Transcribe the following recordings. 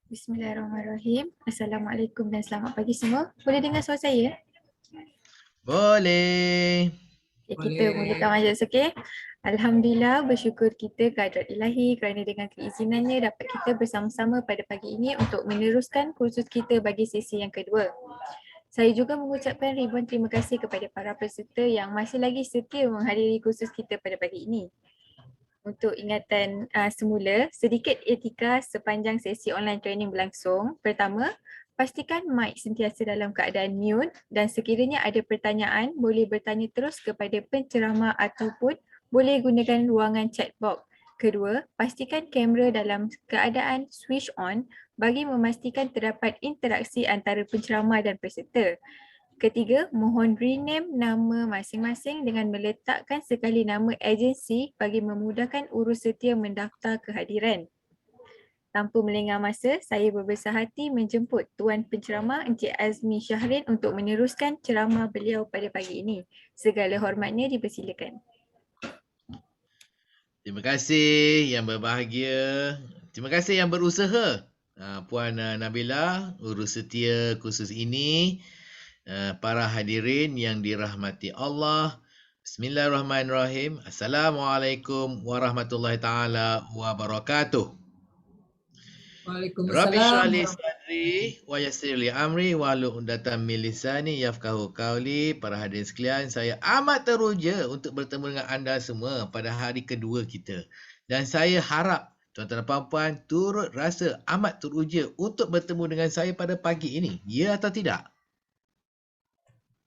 Bismillahirrahmanirrahim. Assalamualaikum dan selamat pagi semua. Boleh dengar suara saya? Boleh. Okay, kita mulakan majlis, okey. Alhamdulillah, bersyukur kita kehadrat ilahi kerana dengan keizinannya dapat kita bersama-sama pada pagi ini untuk meneruskan kursus kita bagi sesi yang kedua. Saya juga mengucapkan ribuan terima kasih kepada para peserta yang masih lagi setia menghadiri kursus kita pada pagi ini. Untuk ingatan semula, sedikit etika sepanjang sesi online training berlangsung. Pertama, pastikan mic sentiasa dalam keadaan mute dan sekiranya ada pertanyaan, boleh bertanya terus kepada penceramah ataupun boleh gunakan ruangan chat box. Kedua, pastikan kamera dalam keadaan switch on bagi memastikan terdapat interaksi antara penceramah dan peserta. Ketiga, mohon rename nama masing-masing dengan meletakkan sekali nama agensi bagi memudahkan urus setia mendaftar kehadiran. Tanpa melengah masa, saya berbesar hati menjemput Tuan Penceramah Encik Azmi Syahrin untuk meneruskan ceramah beliau pada pagi ini. Segala hormatnya dipersilakan. Terima kasih yang berbahagia. Terima kasih yang berusaha. Puan Nabila, urus setia kursus ini. Para hadirin yang dirahmati Allah. Bismillahirrahmanirrahim. Assalamualaikum warahmatullahi taala wabarakatuh. Rabbi shrah li sadri wa yassir li amri wahlul 'uqdatam min lisani yafqahu qawli. Para hadirin sekalian, saya amat teruja untuk bertemu dengan anda semua pada hari kedua kita. Dan saya harap tuan-tuan dan puan-puan turut rasa amat teruja untuk bertemu dengan saya pada pagi ini. Ya atau tidak?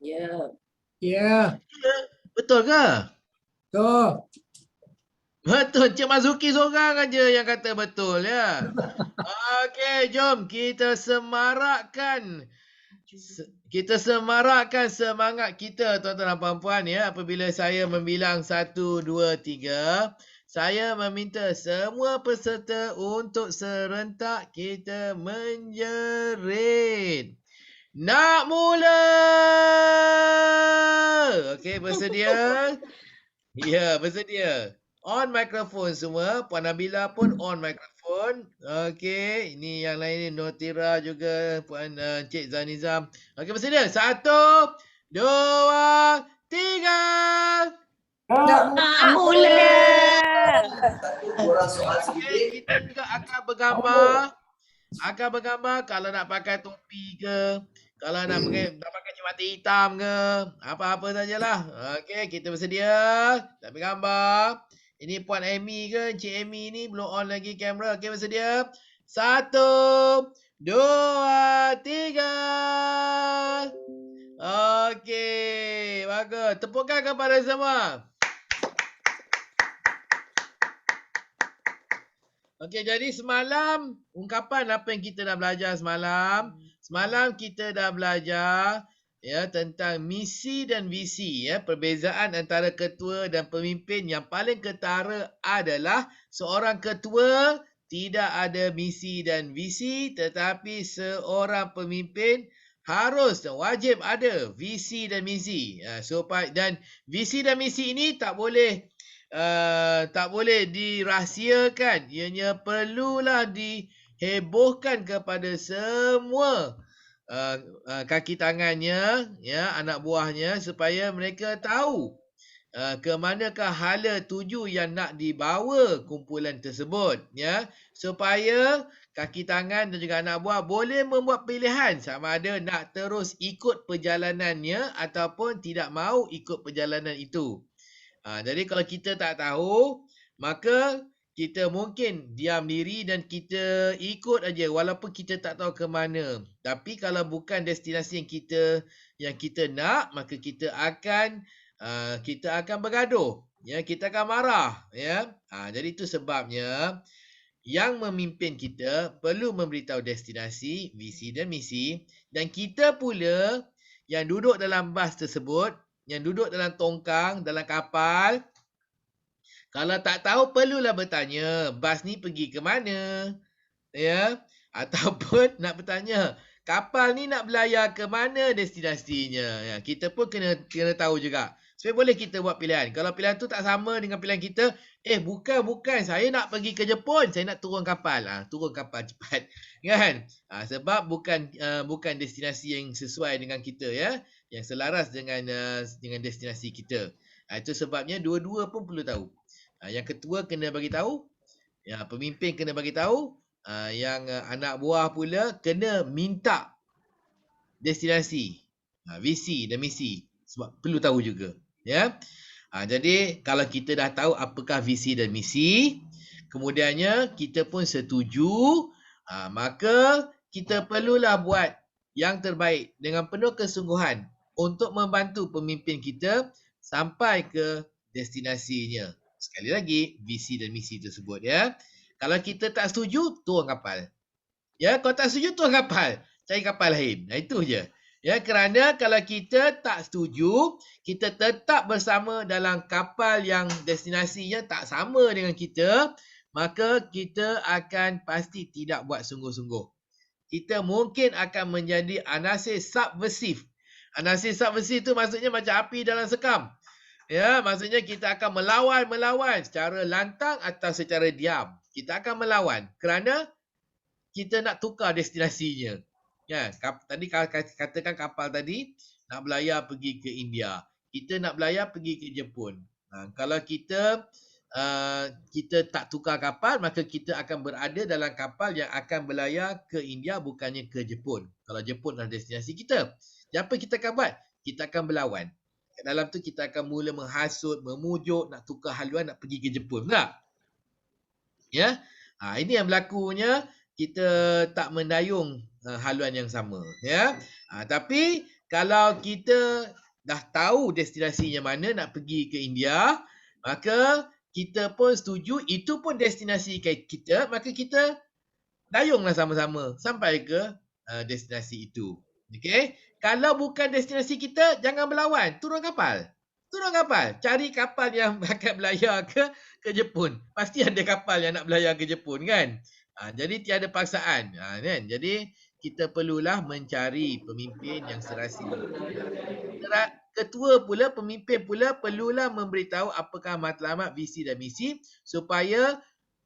Ya. Ya. Betul ke? Betul. Betul, Cik Mazuki seorang aja yang kata betul ya. Okey, jom kita semarakkan semangat kita tuan-tuan dan puan-puan ya. Apabila saya membilang 1, 2, 3, saya meminta semua peserta untuk serentak kita menjerit. Nak mula! Okey, bersedia? Ya, bersedia. On mikrofon semua. Puan Nabila pun on mikrofon. Okey, ini yang lain ni Notira juga, Puan Cik Zanizam. Okey, bersedia. 1, 2, 3. Nak mula. Okey, kita juga akan bergambar. Kalau nak pakai topi ke, kalau nak pakai mata hitam ke, apa-apa sajalah. Okey, kita bersedia. Nak bergambar. Ini Puan Amy ke? Encik Amy ni belum on lagi kamera. Okey, bersedia. 1, 2, 3. Okey, bagus. Tepukan kepada semua. Okey, jadi semalam ungkapan apa yang kita dah belajar semalam. Semalam kita dah belajar ya tentang misi dan visi ya. Perbezaan antara ketua dan pemimpin yang paling ketara adalah seorang ketua tidak ada misi dan visi, tetapi seorang pemimpin harus dan wajib ada visi dan misi. Dan visi dan misi ini tak boleh dirahsiakan. Ianya perlulah dihebohkan kepada semua kaki tangannya, ya, anak buahnya supaya mereka tahu ke manakah hala tuju yang nak dibawa kumpulan tersebut, ya, supaya kaki tangan dan juga anak buah boleh membuat pilihan sama ada nak terus ikut perjalanannya ataupun tidak mahu ikut perjalanan itu. Jadi kalau kita tak tahu, maka kita mungkin diam diri dan kita ikut aja walaupun kita tak tahu ke mana. Tapi kalau bukan destinasi yang kita nak, maka kita akan bergaduh, ya, kita akan marah, ya. Jadi itu sebabnya yang memimpin kita perlu memberitahu destinasi, visi dan misi, dan kita pula yang duduk dalam bas tersebut, yang duduk dalam tongkang, dalam kapal, kalau tak tahu perlulah bertanya, bas ni pergi ke mana? Ya, ataupun nak bertanya, kapal ni nak berlayar ke mana destinasinya? Ya, kita pun kena tahu juga Supaya boleh kita buat pilihan. Kalau pilihan tu tak sama dengan pilihan kita, bukan, saya nak pergi ke Jepun, saya nak turun kapal. Turun kapal cepat. Kan? Sebab bukan destinasi yang sesuai dengan kita, ya. Yang selaras dengan destinasi kita. Itu sebabnya dua-dua pun perlu tahu. Yang ketua kena bagi tahu, yang pemimpin kena bagi tahu, yang anak buah pula kena minta destinasi, visi dan misi, sebab perlu tahu juga, ya. Jadi kalau kita dah tahu apakah visi dan misi, kemudiannya kita pun setuju, maka kita perlulah buat yang terbaik dengan penuh kesungguhan untuk membantu pemimpin kita sampai ke destinasinya. Sekali lagi, visi dan misi tersebut, ya. Kalau kita tak setuju, turun kapal. Ya, kalau tak setuju, turun kapal. Cari kapal lain. Itu je. Ya, kerana kalau kita tak setuju, kita tetap bersama dalam kapal yang destinasinya tak sama dengan kita, maka kita akan pasti tidak buat sungguh-sungguh. Kita mungkin akan menjadi anasir subversif. Anasir subversif itu maksudnya macam api dalam sekam. Ya, maksudnya kita akan melawan secara lantang atau secara diam. Kita akan melawan kerana kita nak tukar destinasinya. Ya, tadi katakan kapal tadi nak berlayar pergi ke India. Kita nak berlayar pergi ke Jepun. Kalau kita tak tukar kapal, maka kita akan berada dalam kapal yang akan berlayar ke India, bukannya ke Jepun. Kalau Jepun adalah destinasi kita. Jadi apa kita akan buat? Kita akan berlawan. Kat dalam tu kita akan mula menghasut, memujuk, nak tukar haluan, nak pergi ke Jepun. Tak? Ya? Ini yang berlakunya, kita tak mendayung haluan yang sama. Ya? Tapi kalau kita dah tahu destinasinya mana, nak pergi ke India, maka kita pun setuju, itu pun destinasi kita, maka kita dayunglah sama-sama sampai ke destinasi itu. Okey? Kalau bukan destinasi kita, jangan berlawan. Turun kapal. Turun kapal. Cari kapal yang akan berlayar ke Jepun. Pasti ada kapal yang nak berlayar ke Jepun, kan? Jadi tiada paksaan. Kan? Jadi kita perlulah mencari pemimpin yang serasi. Ketua pula, pemimpin pula perlulah memberitahu apakah matlamat, visi dan misi supaya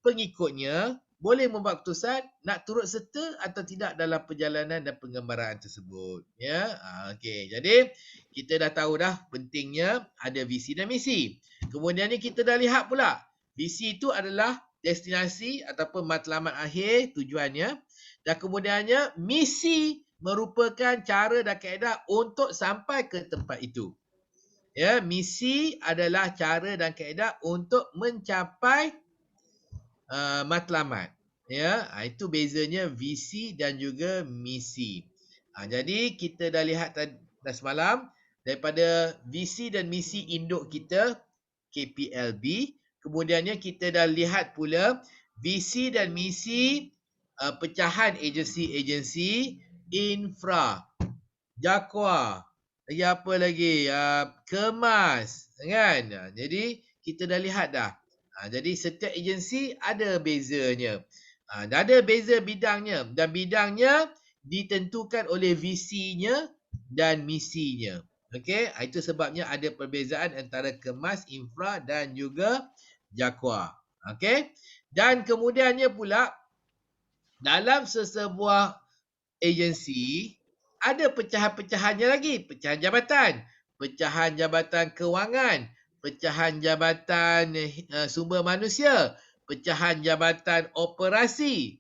pengikutnya boleh membuat keputusan nak turut serta atau tidak dalam perjalanan dan penggambaraan tersebut. Ya, okey. Jadi kita dah tahu dah pentingnya ada visi dan misi. Kemudian ni kita dah lihat pula visi itu adalah destinasi ataupun matlamat akhir tujuannya, dan kemudiannya misi merupakan cara dan kaedah untuk sampai ke tempat itu. Ya, misi adalah cara dan kaedah untuk mencapai matlamat. Ya, itu bezanya visi dan juga misi. Jadi kita dah lihat dah semalam daripada visi dan misi induk kita KPLB. Kemudiannya kita dah lihat pula visi dan misi pecahan agensi-agensi infra, Jakwa, lagi apa lagi? Kemas, kan? Jadi kita dah lihat dah. Jadi setiap agensi ada bezanya. Ada beza bidangnya, dan bidangnya ditentukan oleh visinya dan misinya. Okey, itu sebabnya ada perbezaan antara Kemas, Infra dan juga Jakwa. Okey? Dan kemudiannya pula dalam sesebuah agensi ada pecahan-pecahannya lagi, pecahan jabatan kewangan, pecahan jabatan sumber manusia, pecahan jabatan operasi.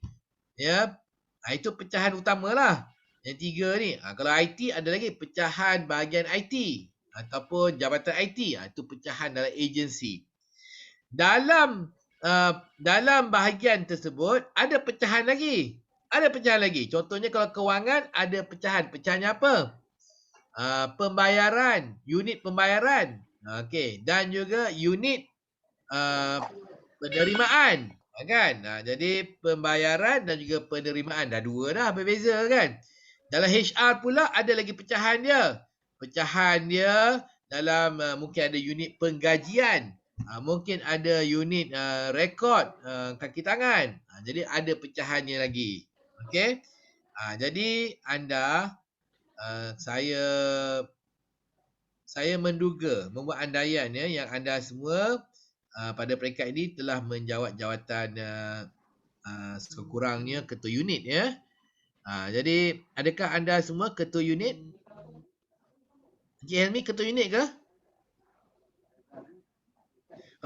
Ya. Itu pecahan utamalah. Yang tiga ni. Kalau IT ada lagi pecahan bahagian IT ataupun jabatan IT. Itu pecahan dalam agensi. Dalam bahagian tersebut ada pecahan lagi. Ada pecahan lagi. Contohnya kalau kewangan ada pecahan. Pecahannya apa? Pembayaran, unit pembayaran. Okey, dan juga unit penerimaan, kan? Jadi pembayaran dan juga penerimaan, dah dua dah berbeza, kan? Dalam HR pula ada lagi pecahan dia. Pecahan dia dalam mungkin ada unit penggajian, mungkin ada unit rekod kaki tangan. Jadi ada pecahannya lagi. Okey? Jadi anda saya saya menduga, membuat andaian ya, yang anda semua pada peringkat ini telah menjawat jawatan sekurangnya ketua unit ya. Jadi adakah anda semua ketua unit? Encik Helmi ketua unit ke?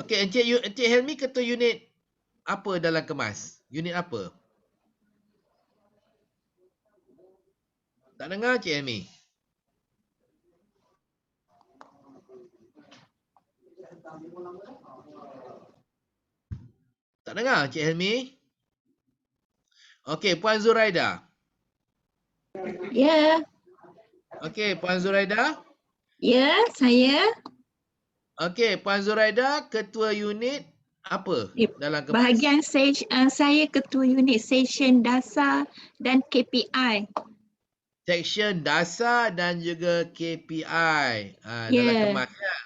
Okey, Encik Helmi ketua unit apa dalam kemas? Unit apa? Tak dengar Encik Helmi? Tak dengar Encik Helmi? Okey, Puan Zuraida. Ya, Okey, Puan Zuraida. ya, saya Okey, Puan Zuraida ketua unit apa di dalam kemas? bahagian saya ketua unit session dasar dan KPI. Seksyen dasar dan juga KPI. Dalam Ya, kemas ya.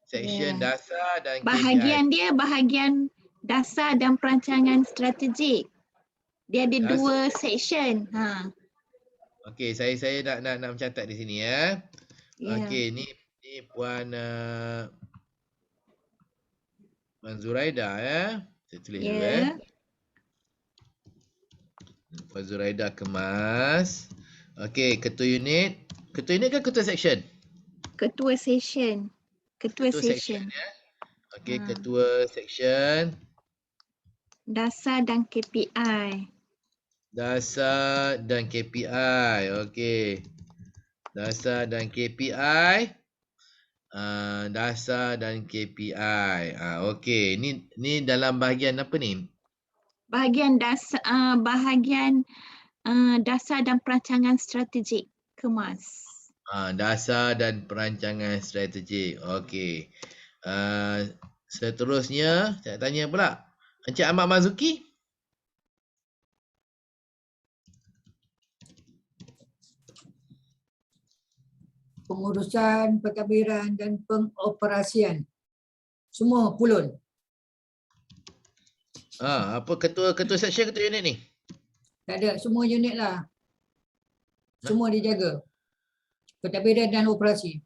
Seksyen ya. dasar dan KPI. Bahagian dia bahagian dasar dan perancangan strategik. Dia ada Dasar. 2 section. Okey, saya nak mencatat di sini ya. Ya. Okey, ni Puan Zuraida ya. Saya tulis dulu Ya. Puan Zuraida kemas. Okey, ketua unit. Ketua unit ke ketua seksyen? Ketua session. Ketua Ketua seksyen session. ya. Okey, ketua seksyen. Dasar dan KPI. Dasar dan KPI. Okey. Dasar dan KPI. Dasar dan KPI. Okey. Ni dalam bahagian apa ni? Bahagian dasar dan perancangan strategik kemas. Dasar dan perancangan strategik. Okey. Seterusnya, saya tanya pula. Encik Ahmad Mazuki? Pengurusan, pentadbiran dan pengoperasian. Semua pulun. Apa ketua seksyen, ketua unit ni? Tak ada, semua unit lah. Semua dijaga. Pentadbiran dan operasi.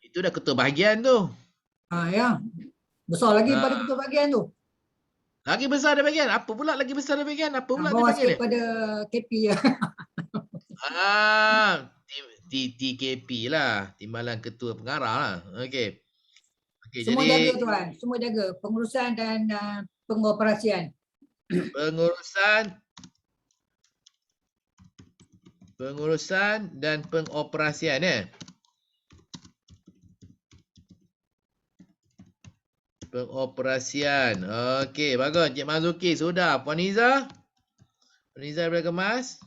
Itu dah ketua bahagian tu. Ya. Besar lagi Ah. pada ketua bahagian tu. Lagi besar dari bahagian. Apa pula lagi besar dari bahagian? Apa pula dia Bawah panggil sikit dia? pada KP ya. TKP lah. Timbalan Ketua Pengarah lah. Okey. Okey, Semua jadi jaga tuan. Semua jaga. Pengurusan dan pengoperasian. pengurusan dan pengoperasian ya. Pengoperasian. Okey, bagus. Cik Mazuki sudah. Puan Iza? Puan Iza daripada Kemas.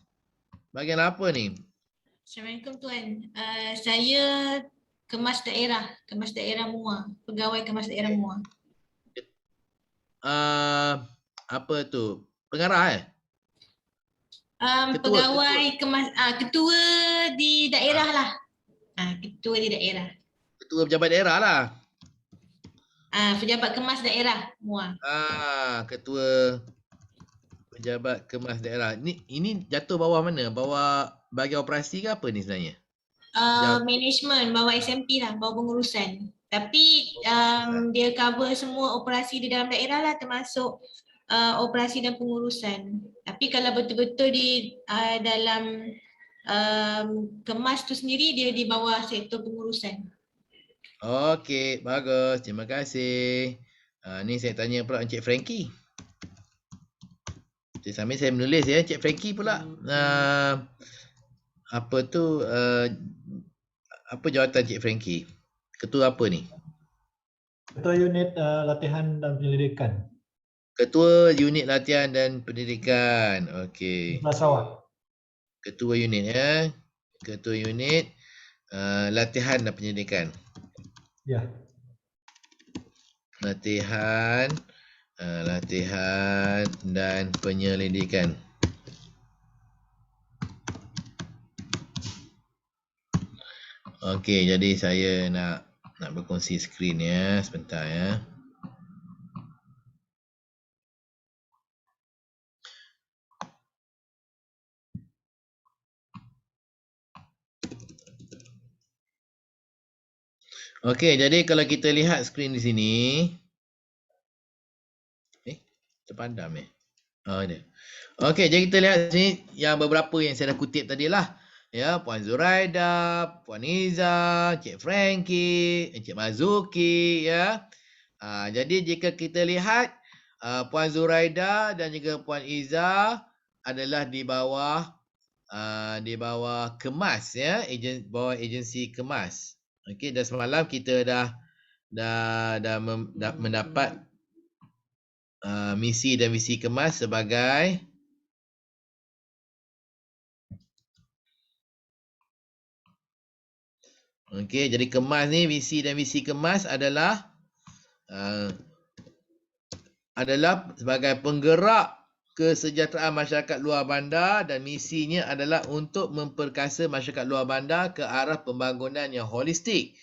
Bahagian apa ni? Assalamualaikum Tuan. Saya Kemas Daerah Muar, pegawai Kemas Daerah Muar. Apa tu? Pengarah Ketua, Pegawai Kemas, ketua di daerah lah. Ketua di daerah. Ketua pejabat daerah lah. Pejabat Kemas Daerah Muar. Ketua pejabat kemas daerah. Ini jatuh bawah mana? Bawah bahagian operasi ke apa ni sebenarnya? Management, bawah SMP lah, bawah pengurusan. Tapi dia cover semua operasi di dalam daerah lah, termasuk operasi dan pengurusan. Tapi kalau betul-betul di dalam kemas tu sendiri, dia di bawah sektor pengurusan. Okey, bagus. Terima kasih. Ni saya tanya pula Encik Frankie. Sambil saya menulis ya, Encik Frankie pula. Apa tu? Apa jawatan Encik Frankie? Ketua apa ni? Ketua unit latihan dan penyelidikan. Ketua unit latihan dan pendidikan. Okey. Sarawak. Ketua unit ya. Ketua unit latihan dan penyelidikan. Ya. Latihan dan penyelidikan. Okey, jadi saya nak berkongsi skrin ya, sebentar ya. Okey, jadi kalau kita lihat skrin di sini. Terpadam Oh, ada. Okey, jadi kita lihat sini yang beberapa yang saya dah kutip tadilah. Ya, Puan Zuraida, Puan Iza, Cik Frankie, Encik Mazuki, ya. Jadi jika kita lihat Puan Zuraida dan juga Puan Iza adalah di bawah Kemas, ya, bawah agensi Kemas. Okey, dan semalam kita dah mendapat misi dan visi Kemas sebagai okey, jadi Kemas ni, visi dan misi Kemas adalah sebagai penggerak kesejahteraan masyarakat luar bandar, dan misinya adalah untuk memperkasa masyarakat luar bandar ke arah pembangunan yang holistik.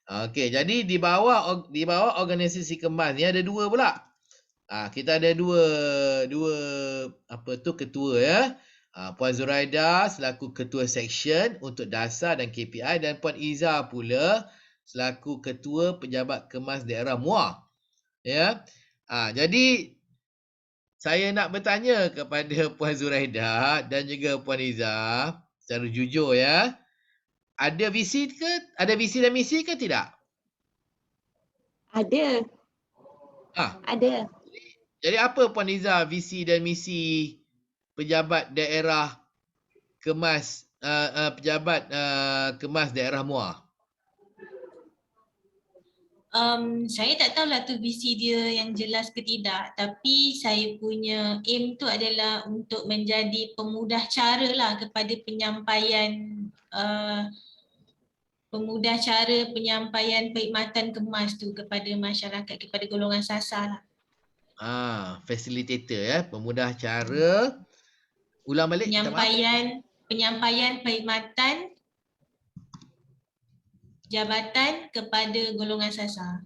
Okey, jadi di bawah organisasi Kemas ni ada dua pula. Kita ada dua ketua, ya. Puan Zuraida selaku ketua seksyen untuk dasar dan KPI, dan Puan Iza pula selaku ketua pejabat Kemas daerah Muar. Ya. Jadi saya nak bertanya kepada Puan Zuraida dan juga Puan Iza secara jujur, ya. Ada visi dan misi ke tidak? Ada. Ada. Jadi apa Puan Iza visi dan misi pejabat daerah Kemas Kemas daerah Muar? Saya tak tahulah tu visi dia yang jelas ke tidak, tapi saya punya aim tu adalah untuk menjadi pemudah cara lah kepada penyampaian perkhidmatan Kemas tu kepada masyarakat, kepada golongan sasar lah. Facilitator, ya, pemudah cara. Ulang balik, minta maaf. Penyampaian perkhidmatan jabatan kepada golongan sasar.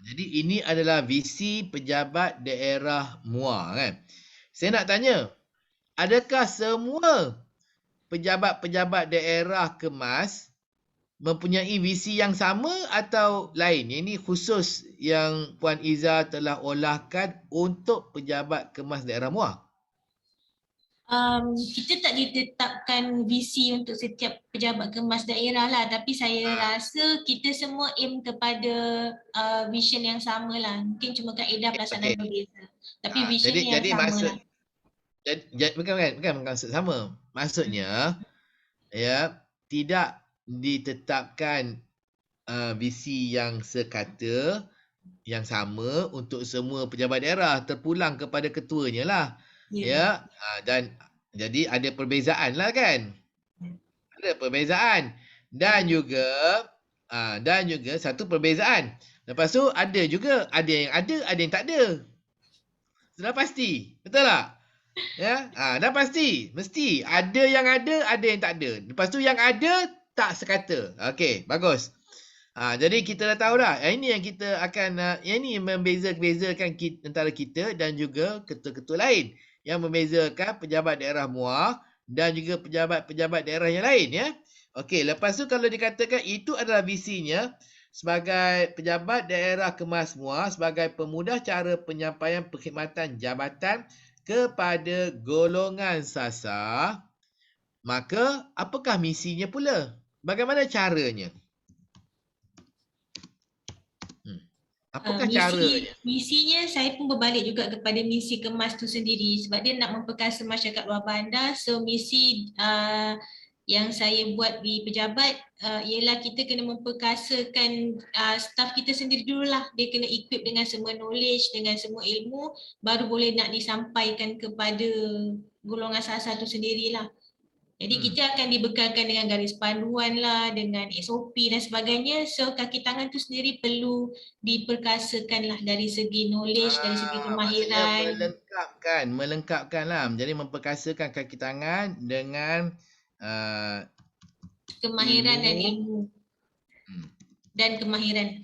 Jadi ini adalah visi pejabat daerah Muar, kan. Saya nak tanya, adakah semua pejabat-pejabat daerah Kemas mempunyai visi yang sama atau lain? Ini khusus yang Puan Iza telah olahkan untuk pejabat Kemas daerah Muar. Kita tak ditetapkan visi untuk setiap pejabat Kemas daerah lah, tapi saya rasa kita semua aim kepada vision yang sama lah. Mungkin cuma kaedah pelaksanaan berbeza, tapi visionnya yang sama lah. Bukan maksud sama. Maksudnya, ya, tidak ditetapkan visi yang sekata, yang sama untuk semua pejabat daerah, terpulang kepada ketuanya lah. Ya, dan jadi ada perbezaan lah, kan. Ada perbezaan, dan juga satu perbezaan. Lepas tu ada yang tak ada. Sudah pasti, betul tak? Ya, dah pasti, mesti ada yang ada yang tak ada. Lepas tu yang ada tak sekata. Okey, bagus. Jadi kita dah tahu dah. Ini yang kita akan ini membeza-bezakan antara kita dan juga ketua-ketua lain, yang membezakan pejabat daerah Muar dan juga pejabat-pejabat daerah yang lain, ya. Okey, lepas tu kalau dikatakan itu adalah visinya sebagai pejabat daerah Kemas Muar sebagai pemudah cara penyampaian perkhidmatan jabatan kepada golongan sasar, maka apakah misinya pula? Bagaimana caranya? Apakah caranya? Misinya saya pun berbalik juga kepada misi Kemas tu sendiri, sebab dia nak memperkasa masyarakat luar bandar. So misi yang saya buat di pejabat ialah kita kena memperkasakan staf kita sendiri dululah. Dia kena equip dengan semua knowledge, dengan semua ilmu, baru boleh nak disampaikan kepada golongan sasar tu sendirilah. Jadi kita akan dibekalkan dengan garis panduan lah, dengan SOP dan sebagainya. So kaki tangan tu sendiri perlu diperkasakan lah dari segi knowledge, dari segi kemahiran. Melengkapkan lah. Jadi memperkasakan kaki tangan dengan kemahiran dan ilmu. Dan kemahiran.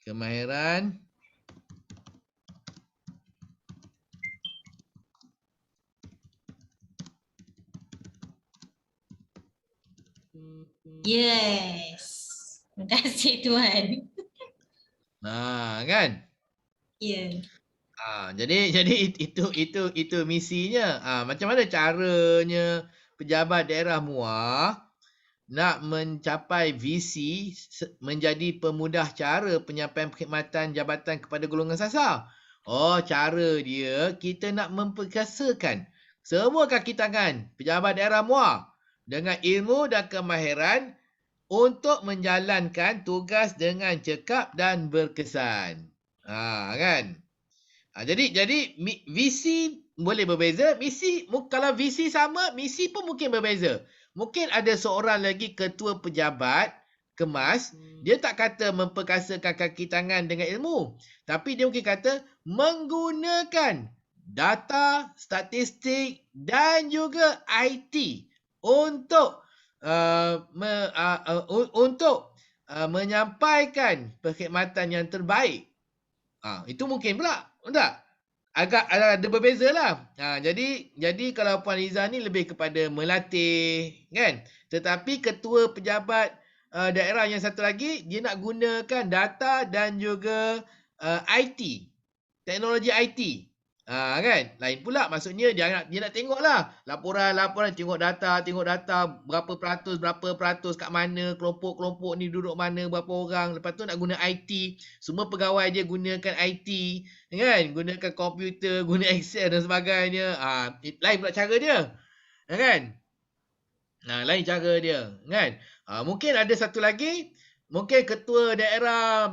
Kemahiran Yes. Terima kasih Tuan. Kan? Ya. Jadi itu misinya. Macam mana caranya pejabat daerah MUA nak mencapai visi menjadi pemudah cara penyampaian perkhidmatan jabatan kepada golongan sasar. Cara dia kita nak memperkasakan semua kaki tangan pejabat daerah MUA dengan ilmu dan kemahiran untuk menjalankan tugas dengan cekap dan berkesan. Kan? Jadi visi boleh berbeza. Kalau visi sama, misi pun mungkin berbeza. Mungkin ada seorang lagi ketua pejabat kemas, dia tak kata memperkasakan kaki tangan dengan ilmu. Tapi dia mungkin kata menggunakan data, statistik dan juga IT untuk menyampaikan perkhidmatan yang terbaik. Itu mungkin pula. Tak? Agak ada berbeza lah. Jadi kalau Puan Izzah ni lebih kepada melatih, kan? Tetapi ketua pejabat daerah yang satu lagi, dia nak gunakan data dan juga IT. Teknologi IT. Kan? Lain pula. Maksudnya dia nak tengok lah. Laporan, tengok data berapa peratus kat mana, kelompok-kelompok ni duduk mana, berapa orang. Lepas tu nak guna IT. Semua pegawai dia gunakan IT. Kan? Gunakan komputer, guna Excel dan sebagainya. Lain pula cara dia. Kan? Lain cara dia. Kan? Mungkin ada satu lagi. Mungkin ketua daerah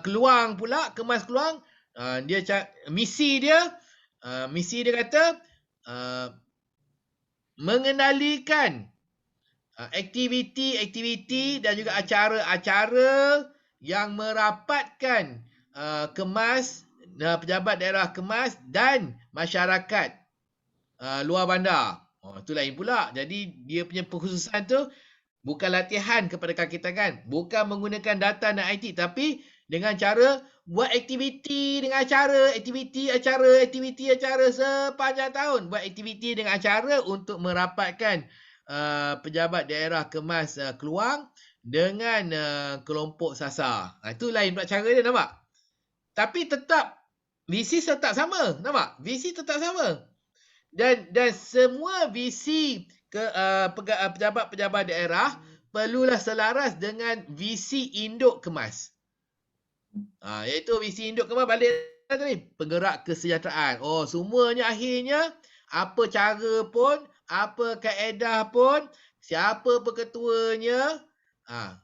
Keluang pula, Kemas Keluang. Misi dia kata mengendalikan aktiviti dan juga acara-acara yang merapatkan kemas, pejabat daerah kemas dan masyarakat luar bandar. Itu lain pula. Jadi dia punya perkhususan tu bukan latihan kepada kaki tangan, bukan menggunakan data dan IT, tapi dengan cara buat aktiviti dengan acara, aktiviti acara sepanjang tahun. Buat aktiviti dengan acara untuk merapatkan pejabat daerah kemas Keluang dengan kelompok sasar. Itu lain pula cara dia, nampak? Tapi tetap, visi tetap sama, nampak? Visi tetap sama. Dan semua visi pejabat-pejabat daerah perlulah selaras dengan visi induk kemas. Iaitu visi induk kemas balik tadi, penggerak kesejahteraan. Semuanya akhirnya apa cara pun, apa kaedah pun, siapa ketuanya,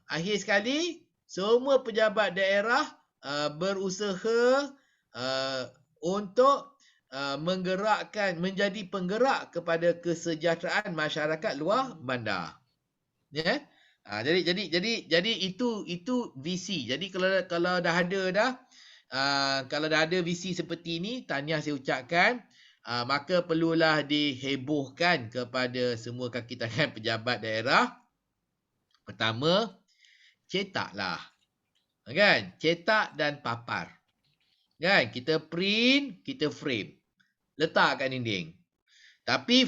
akhir sekali semua pejabat daerah berusaha untuk menggerakkan, menjadi penggerak kepada kesejahteraan masyarakat luar bandar. Ya. Jadi itu visi. Jadi kalau dah ada visi seperti ini, tahniah saya ucapkan, maka perlulah dihebohkan kepada semua kaki tangan pejabat daerah. Pertama, cetaklah. Kan? Cetak dan papar. Kan? Kita print, kita frame. Letak kat dinding. Tapi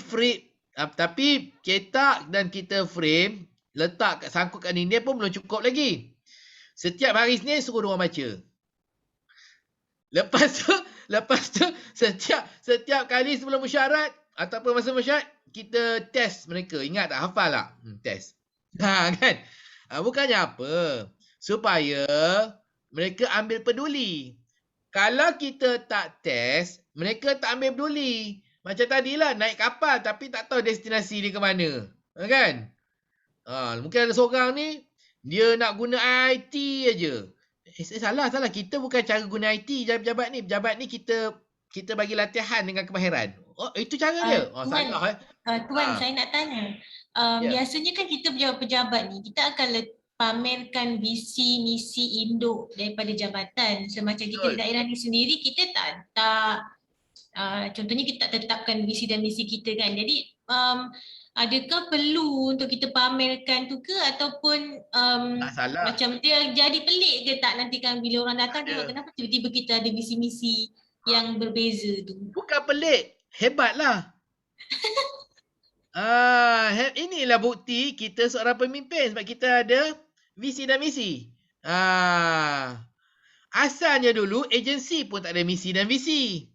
cetak dan kita frame, letak sangkut kat dinding pun belum cukup lagi. Setiap hari Isnin suruh diorang baca. Lepas tu setiap kali sebelum mesyuarat ataupun masa mesyuarat, kita test mereka. Ingat tak? Hafal tak? Test. Kan? Bukannya apa? Supaya mereka ambil peduli. Kalau kita tak test, mereka tak ambil peduli. Macam tadilah naik kapal tapi tak tahu destinasi dia ke mana. Kan? Mungkin ada seorang ni, dia nak guna IT aja. Salah. Kita bukan cara guna IT pejabat ni. Pejabat ni kita bagi latihan dengan kemahiran. Itu cara dia. Salah. Tuan, saya nak tanya. Biasanya kan kita pejabat ni, kita akan pamerkan visi, misi induk daripada jabatan. Semacam kita di daerah ni sendiri, kita tak contohnya kita tak tetapkan visi dan misi kita kan. Jadi adakah perlu untuk kita pamerkan tu ke, ataupun macam dia jadi pelik ke tak nanti kan bila orang datang tengok kenapa tiba-tiba kita ada visi-misi yang berbeza tu? Bukan pelik, hebatlah. inilah bukti kita seorang pemimpin sebab kita ada visi dan misi. Asalnya dulu agensi pun tak ada misi dan visi.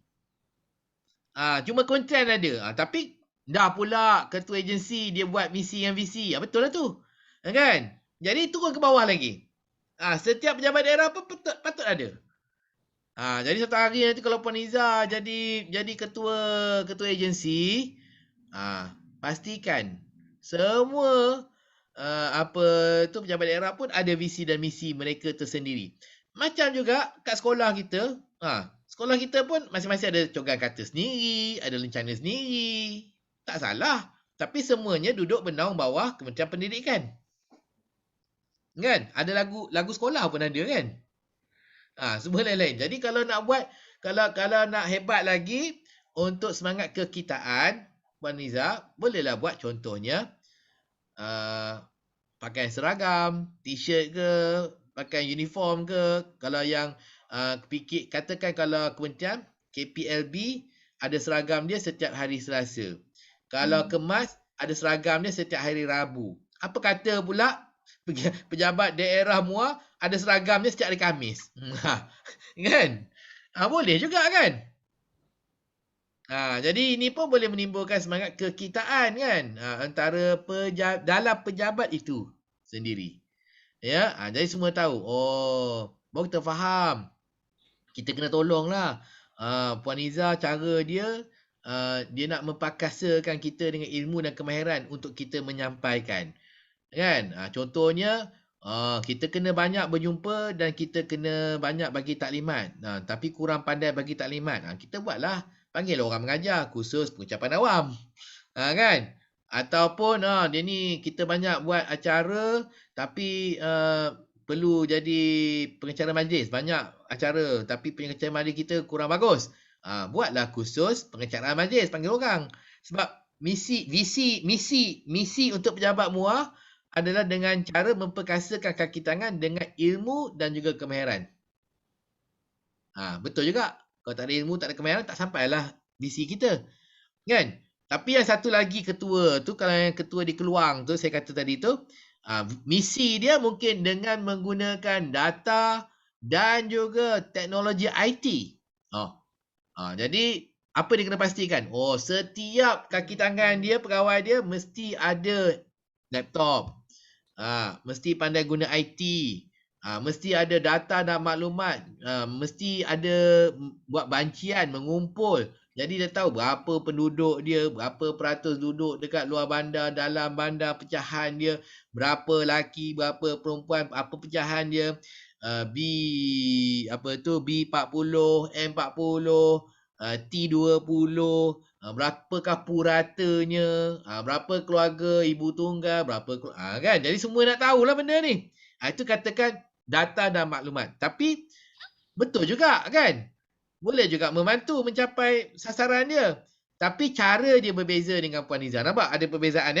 Cuma kementerian ada. Tapi dah pula ketua agensi dia buat misi dan visi. Betul lah tu. Kan? Jadi turun ke bawah lagi. Setiap pejabat daerah pun patut ada. Jadi satu hari nanti kalau Puan Izzah jadi ketua agensi, pastikan semua pejabat daerah pun ada visi dan misi mereka tersendiri. Macam juga kat sekolah kita, sekolah kita pun masing-masing ada cogan kata sendiri, ada lencana sendiri. Tak salah. Tapi semuanya duduk bernaung bawah Kementerian Pendidikan. Kan? Ada lagu sekolah pun ada kan? Semua lain-lain. Jadi kalau nak buat, kalau nak hebat lagi untuk semangat kekitaan, Puan Izzah, bolehlah buat contohnya pakaian seragam, t-shirt ke, pakaian uniform ke. Kalau yang katakan kalau kementerian KPLB ada seragam dia setiap hari Selasa. Kalau kemas ada seragam dia setiap hari Rabu. Apa kata pula pejabat daerah MUA ada seragam dia setiap hari Khamis? Kan? Boleh juga kan? Jadi ini pun boleh menimbulkan semangat kekitaan kan, antara dalam pejabat itu sendiri. Ya, jadi semua tahu. Baru kita faham. Kita kena tolonglah Puan Izzah, cara dia nak memperkasakan kita dengan ilmu dan kemahiran untuk kita menyampaikan. Kan? Contohnya kita kena banyak berjumpa dan kita kena banyak bagi taklimat. Tapi kurang pandai bagi taklimat. Kita buatlah, panggil orang mengajar khusus pengucapan awam. Kan? Ataupun dia ni kita banyak buat acara tapi perlu jadi pengacara majlis, banyak acara tapi pengacara majlis kita kurang bagus. Buatlah khusus pengacara majlis, panggil orang. Sebab misi untuk pejabat MUA adalah dengan cara memperkasakan kaki tangan dengan ilmu dan juga kemahiran. Betul juga. Kalau tak ada ilmu, tak ada kemahiran, tak sampailah misi kita. Kan? Tapi yang satu lagi ketua tu, kalau yang ketua di Keluang tu, saya kata tadi tu, misi dia mungkin dengan menggunakan data dan juga teknologi IT. Jadi, apa dia kena pastikan? Setiap kaki tangan dia, pegawai dia, mesti ada laptop. Mesti pandai guna IT. Mesti ada data dan maklumat. Mesti ada buat bancian, mengumpul. Jadi dia tahu berapa penduduk dia, berapa peratus duduk dekat luar bandar, dalam bandar, pecahan dia, berapa lelaki, berapa perempuan, apa pecahan dia. B40, M40, T20, berapakah puratanya, berapa keluarga ibu tunggal, kan? Jadi semua nak tahulah benda ni. Itu katakan data dan maklumat. Tapi betul juga kan? Boleh juga membantu mencapai sasaran dia. Tapi cara dia berbeza dengan Puan Izzah. Nampak ada perbezaan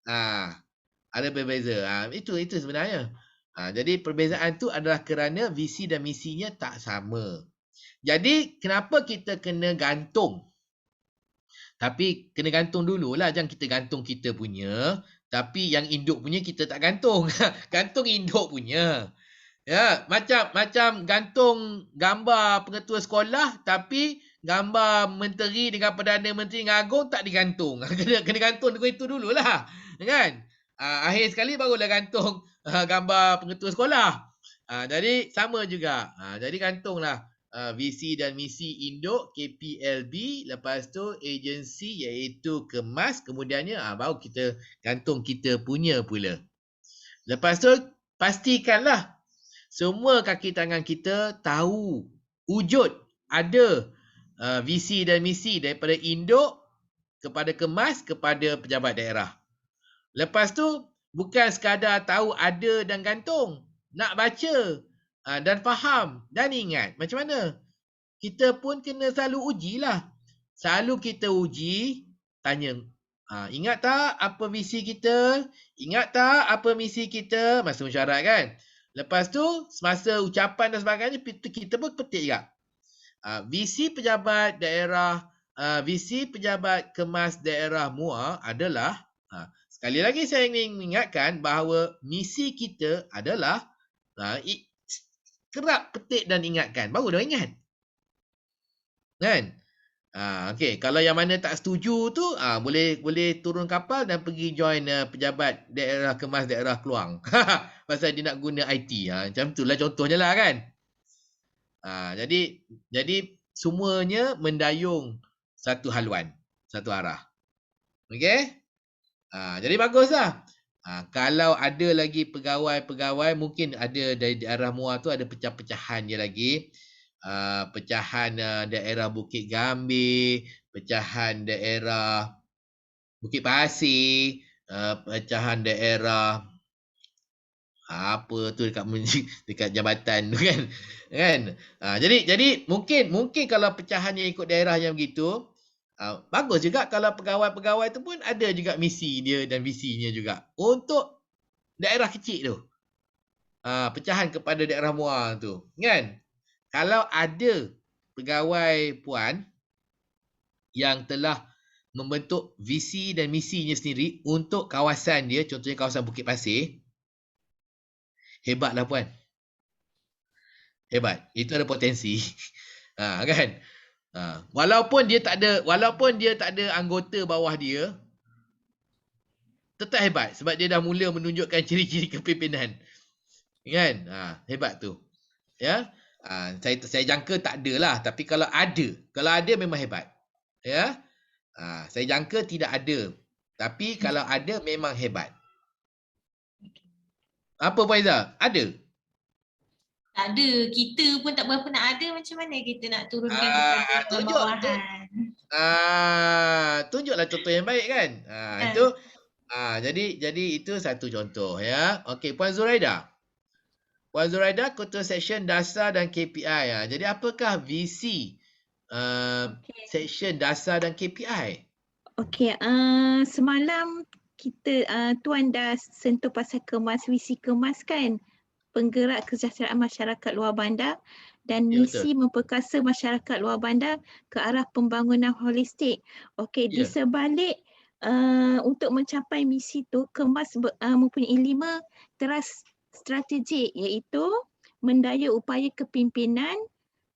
ada berbeza. Itu sebenarnya. Jadi perbezaan tu adalah kerana visi dan misinya tak sama. Jadi kenapa kita kena gantung? Tapi kena gantung dululah. Jangan kita gantung kita punya. Tapi yang induk punya kita tak gantung. Gantung induk punya. Ya, macam gantung gambar pengetua sekolah tapi gambar menteri dengan Perdana Menteri dengan Agong tak digantung. Kena gantung itu dululah. Kan? Akhir sekali barulah gantung gambar pengetua sekolah. Jadi sama juga. Jadi gantunglah visi dan misi induk KPLB, lepas tu agensi iaitu Kemas, kemudiannya baru kita gantung kita punya pula. Lepas tu pastikanlah semua kaki tangan kita tahu wujud ada visi dan misi daripada induk kepada Kemas kepada pejabat daerah. Lepas tu bukan sekadar tahu ada dan gantung, nak baca dan faham dan ingat. Macam mana? Kita pun kena selalu ujilah. Selalu kita uji, tanya, ingat tak apa visi kita? Ingat tak apa misi kita? Masa mesyuarat kan? Lepas tu, semasa ucapan dan sebagainya, kita pun petik juga. Visi pejabat daerah, visi pejabat Kemas daerah MUA adalah Sekali lagi saya ingin mengingatkan bahawa misi kita adalah kerap petik dan ingatkan. Baru dah ingat. Kan? Okey, kalau yang mana tak setuju tu boleh turun kapal dan pergi join pejabat daerah kemas daerah Keluang. Pasal dia nak guna IT. Macam itulah contohnya lah kan. Jadi semuanya mendayung satu haluan, satu arah. Okey? Jadi baguslah. Kalau ada lagi pegawai-pegawai, mungkin ada dari daerah Muar tu ada pecah-pecahan dia lagi. Pecahan daerah Bukit Gambir, pecahan daerah Bukit Pasir, pecahan daerah apa tu dekat jabatan tu kan. Jadi mungkin kalau pecahannya ikut daerah yang begitu, bagus juga kalau pegawai-pegawai tu pun ada juga misi dia dan visinya juga untuk daerah kecil tu. Pecahan kepada daerah Muar tu kan. Kalau ada pegawai puan yang telah membentuk visi dan misinya sendiri untuk kawasan dia, contohnya kawasan Bukit Pasir, hebatlah puan. Hebat. Itu ada potensi. Kan? Walaupun dia tak ada anggota bawah dia, tetap hebat sebab dia dah mula menunjukkan ciri-ciri kepimpinan. Kan? Hebat tu. Ya. Saya jangka tak ada lah, tapi kalau ada memang hebat. Ya. Saya jangka tidak ada, tapi kalau ada memang hebat. Apa Faiza? Ada? Tak ada. Kita pun tak berapa nak ada, macam mana kita nak turunkan kepada tunjuk, bawahan. Tunjuklah contoh yang baik kan. Itu jadi itu satu contoh ya. Okey, Puan Zuraida. Puan Zuraida, ketua seksyen dasar dan KPI. Jadi apakah visi seksyen dasar dan KPI? Okey, semalam kita Tuan dah sentuh pasal kemas, visi kemas kan, penggerak kesejahteraan masyarakat luar bandar dan Ya, misi memperkasa masyarakat luar bandar ke arah pembangunan holistik. Okey, di Ya. sebalik untuk mencapai misi tu, kemas mempunyai 5 teras strategik, iaitu mendaya upaya kepimpinan,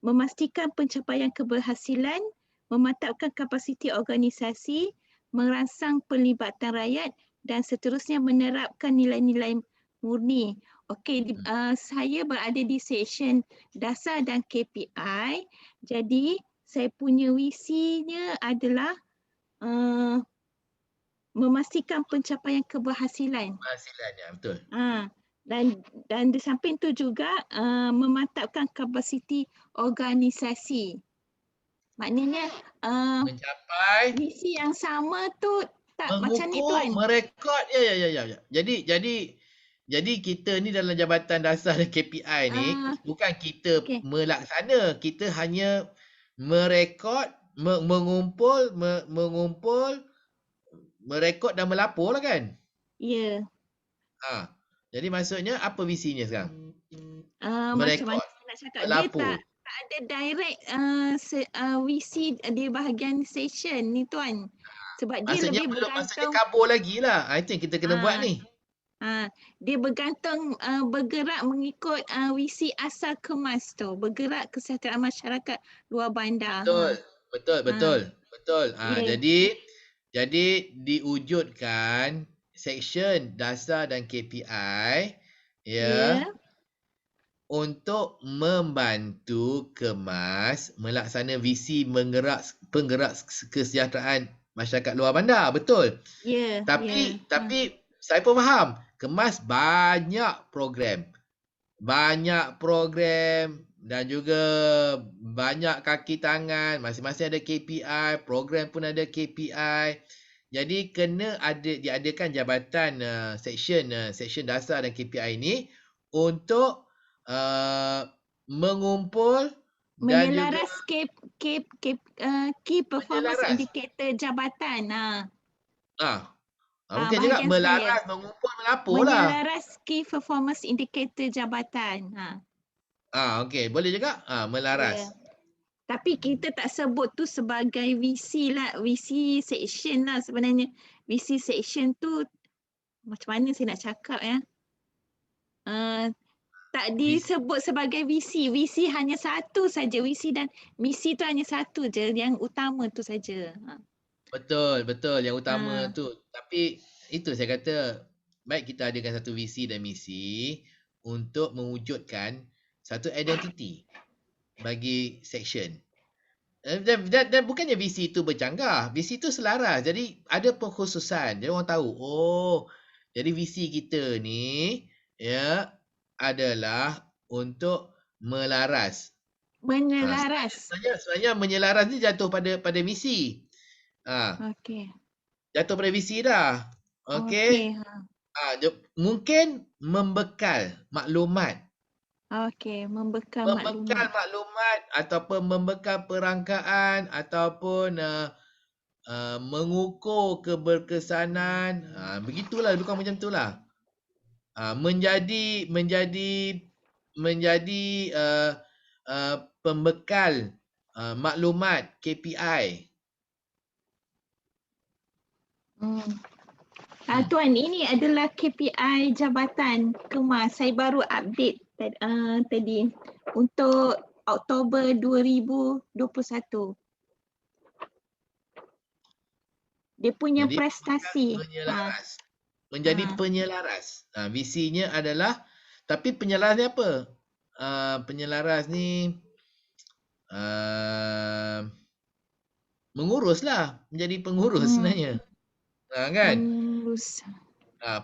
memastikan pencapaian keberhasilan, memantapkan kapasiti organisasi, merangsang pelibatan rakyat dan seterusnya menerapkan nilai-nilai murni. Okey, saya berada di seksyen dasar dan KPI. Jadi saya punya visinya adalah memastikan pencapaian keberhasilan. Penghasilan ya, betul. Dan di samping tu juga memantapkan kapasiti organisasi. Maknanya Mencapai, visi yang sama tu tak macam ni mengukur, Tuan. merekod. Ya. Jadi kita ni dalam Jabatan Dasar dan KPI ni bukan kita melaksana, kita hanya merekod, mengumpul, merekod dan melapor lah kan? Ya. Jadi maksudnya apa visinya sekarang? Macam Merekod, mana nak cakap, melapor. dia tak ada direct visi di bahagian session ni Tuan. Sebab dia Maksudnya lebih belum, maksudnya bergantung, kabur lagi lah. Itu yang kita kena buat ni. dia bergantung bergerak mengikut visi asal kemas tu, bergerak kesejahteraan masyarakat luar bandar. Betul. Ya. Jadi diwujudkan seksyen dasar dan KPI ya, untuk membantu kemas melaksana visi penggerak kesejahteraan masyarakat luar bandar, betul. Ya. Tapi saya pun faham, kemas banyak program dan juga banyak kaki tangan, masing-masing ada KPI, program pun ada KPI. Jadi kena diadakan jabatan seksyen dasar dan KPI ini untuk mengumpul dan menyelaras juga key performance menyelaras. indicator jabatan. Mungkin juga bahagian melaras, saya. mengumpul, melapor lah. Menyelaras key performance indicator jabatan. Okey, boleh juga melaras. Tapi kita tak sebut tu sebagai VC lah, VC section lah sebenarnya. VC section tu macam mana saya nak cakap ya? Tak disebut sebagai VC. VC hanya satu saja. VC dan misi tu hanya satu je. Yang utama tu saja. Betul, betul. Yang utama Ah. tu. Tapi itu saya kata, baik kita adakan satu visi dan misi untuk mewujudkan satu identiti bagi section. Dan bukannya visi itu bercanggah. Visi itu selaras. Jadi ada pengkhususan. Jadi orang tahu, oh, jadi visi kita ni ya adalah untuk melaras. Menyelaras. Sebenarnya menyelaras ni jatuh pada misi. Okey. Jatuh pada visi dah. Okey. Mungkin membekal maklumat. Okey, membekal Membekal maklumat ataupun membekal perangkaan ataupun mengukur keberkesanan. Begitulah, bukan macam itulah. Menjadi pembekal maklumat KPI. Tuan, ini adalah KPI Jabatan Kemas. Saya baru update tadi untuk Oktober 2021. Dia punya Jadi, prestasi. Menyelaras. Menjadi penyelaras. Visinya adalah, tapi penyelaras ni apa? Penyelaras ni mengurus lah. Menjadi pengurus sebenarnya. Kan?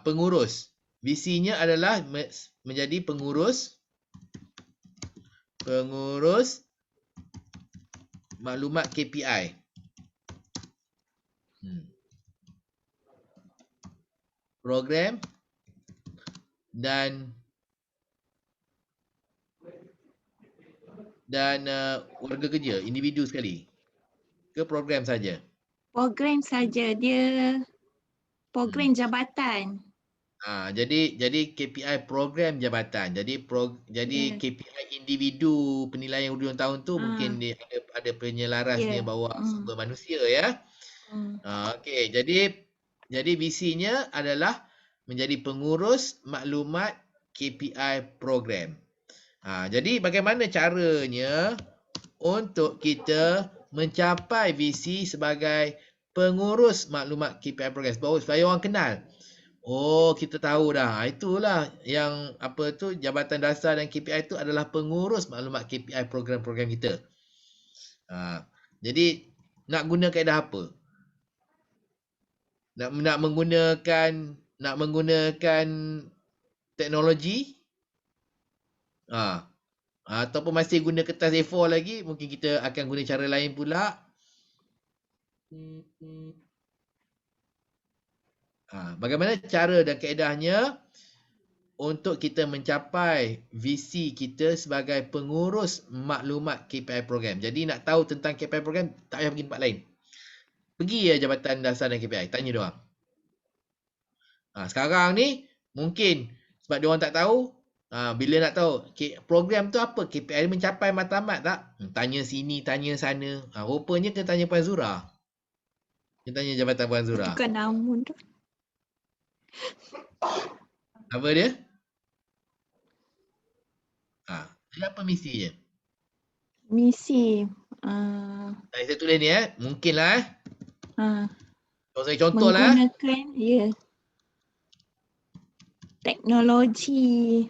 Pengurus. Visinya adalah menjadi pengurus maklumat KPI. Program dan warga kerja, individu sekali. Ke program saja? Program saja, dia program jabatan. Jadi KPI program jabatan. Jadi KPI individu penilaian hujung tahun tu mungkin dia ada penyelarasnya bawa sumber manusia ya. Okey, jadi visinya adalah menjadi pengurus maklumat KPI program. Jadi bagaimana caranya untuk kita mencapai visi sebagai pengurus maklumat KPI program supaya orang kenal. Oh, kita tahu dah. Itulah yang Jabatan Dasar dan KPI itu adalah pengurus maklumat KPI program-program kita. Jadi nak guna kaedah apa? Nak menggunakan teknologi? Ataupun masih guna kertas A4 lagi, mungkin kita akan guna cara lain pula. Bagaimana cara dan kaedahnya untuk kita mencapai visi kita sebagai pengurus maklumat KPI program. Jadi nak tahu tentang KPI program, tak payah pergi tempat lain. Pergi ya Jabatan Dasar dan KPI, tanya diorang. Sekarang ni mungkin sebab diorang tak tahu, bila nak tahu program tu apa, KPI mencapai matlamat tak? Tanya sini, tanya sana. Rupanya kena tanya Puan Zura. Kena tanya Jabatan Puan Zura. Bukan namun tu. Apa dia? Dia apa misinya? Misi. Saya tulis ni mungkinlah Kalau saya contoh lah. Menggunakan teknologi.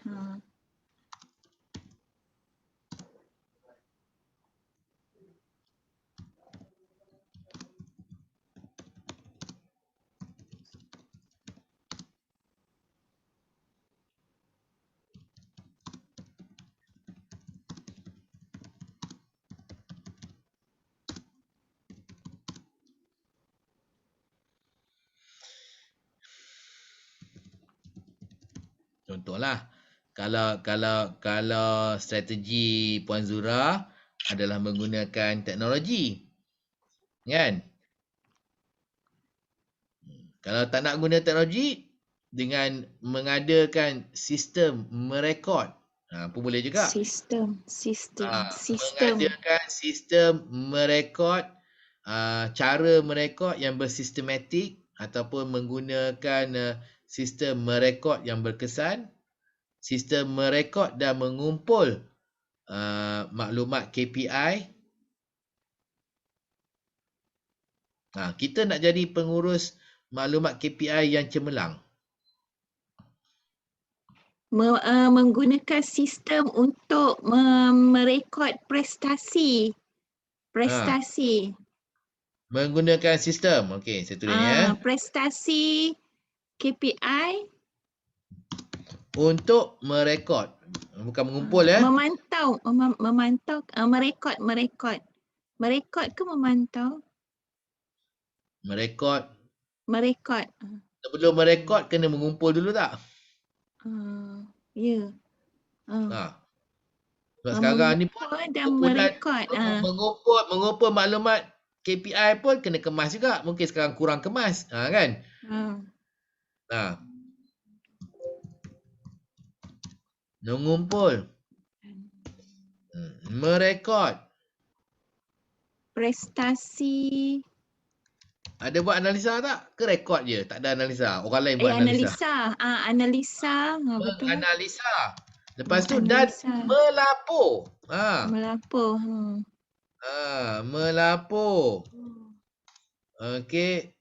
Contohlah, kalau strategi Puan Zura adalah menggunakan teknologi, kan? Kalau tak nak guna teknologi, dengan mengadakan sistem merekod Pun boleh juga. Sistem. Mengadakan sistem merekod, cara merekod yang bersistematik ataupun menggunakan sistem merekod yang berkesan, sistem merekod dan mengumpul maklumat KPI. Kita nak jadi pengurus maklumat KPI yang cemerlang. Menggunakan sistem untuk merekod prestasi. Menggunakan sistem. Okey, saya tulis ni Prestasi KPI untuk merekod. Bukan mengumpul memantau, merekod. Merekod ke memantau? Merekod. Merekod. Sebelum merekod kena mengumpul dulu tak? Ya. Sebab sekarang ni pun dan merekod. mengumpul maklumat KPI pun kena kemas juga. Mungkin sekarang kurang kemas. Kan? Mengumpul. Merekod. Prestasi. Ada buat analisa tak? Ke rekod je? Tak ada analisa. Orang lain buat analisa. Analisa. Betul. Analisa. Lepas tu dan melapor. Melapor. Melapor. Okey.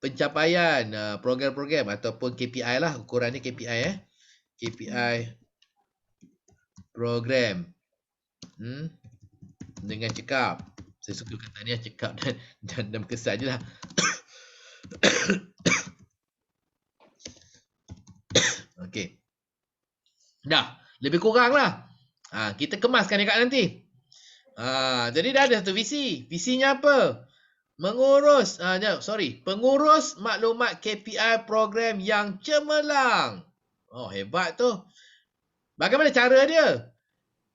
Pencapaian program-program ataupun KPI lah. Ukurannya KPI KPI program. Dengan cekap. Saya suka kata ni cekap dan berkesan je lah. Okey. Dah. Lebih kurang lah. Kita kemaskan dekat nanti. Jadi dah ada satu visi. Visinya apa? Pengurus maklumat KPI program yang cemerlang. Hebat tu. Bagaimana cara dia?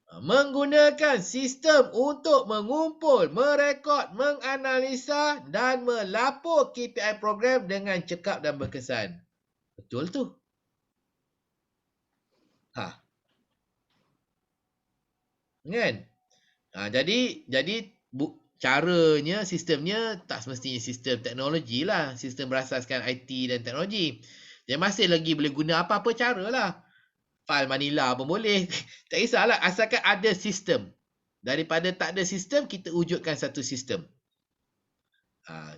Menggunakan sistem untuk mengumpul, merekod, menganalisa dan melapor KPI program dengan cekap dan berkesan. Betul tu. Kan? Jadi caranya, sistemnya tak semestinya sistem teknologi lah. Sistem berasaskan IT dan teknologi. Dia masih lagi boleh guna apa-apa cara lah. File Manila pun boleh. Tak kisahlah, asalkan ada sistem. Daripada tak ada sistem, kita wujudkan satu sistem.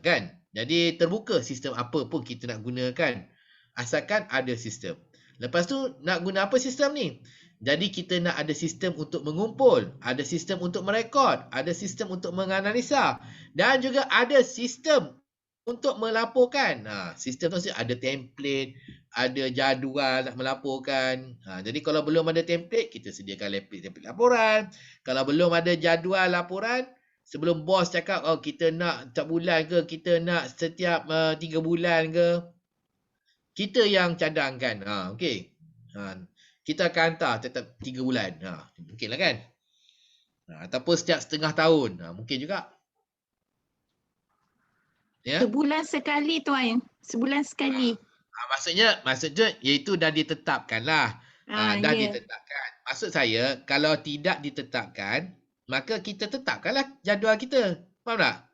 Kan? Jadi terbuka sistem apa pun kita nak gunakan. Asalkan ada sistem. Lepas tu, nak guna apa sistem ni? Jadi kita nak ada sistem untuk mengumpul, ada sistem untuk merekod, ada sistem untuk menganalisa dan juga ada sistem untuk melaporkan. Sistem tu ada template, ada jadual nak melaporkan. Jadi kalau belum ada template, kita sediakan template laporan. Kalau belum ada jadual laporan, sebelum bos cakap kita nak setiap bulan ke, kita nak setiap 3 bulan ke, kita yang cadangkan. Okey. Kita akan hantar tetap 3 bulan. Mungkinlah kan? Ataupun setiap setengah tahun. Mungkin juga. Ya? Sebulan sekali tuan. Sebulan sekali. Maksudnya iaitu dah ditetapkan lah. Dah ditetapkan. Maksud saya, kalau tidak ditetapkan, maka kita tetapkanlah jadual kita. Faham tak?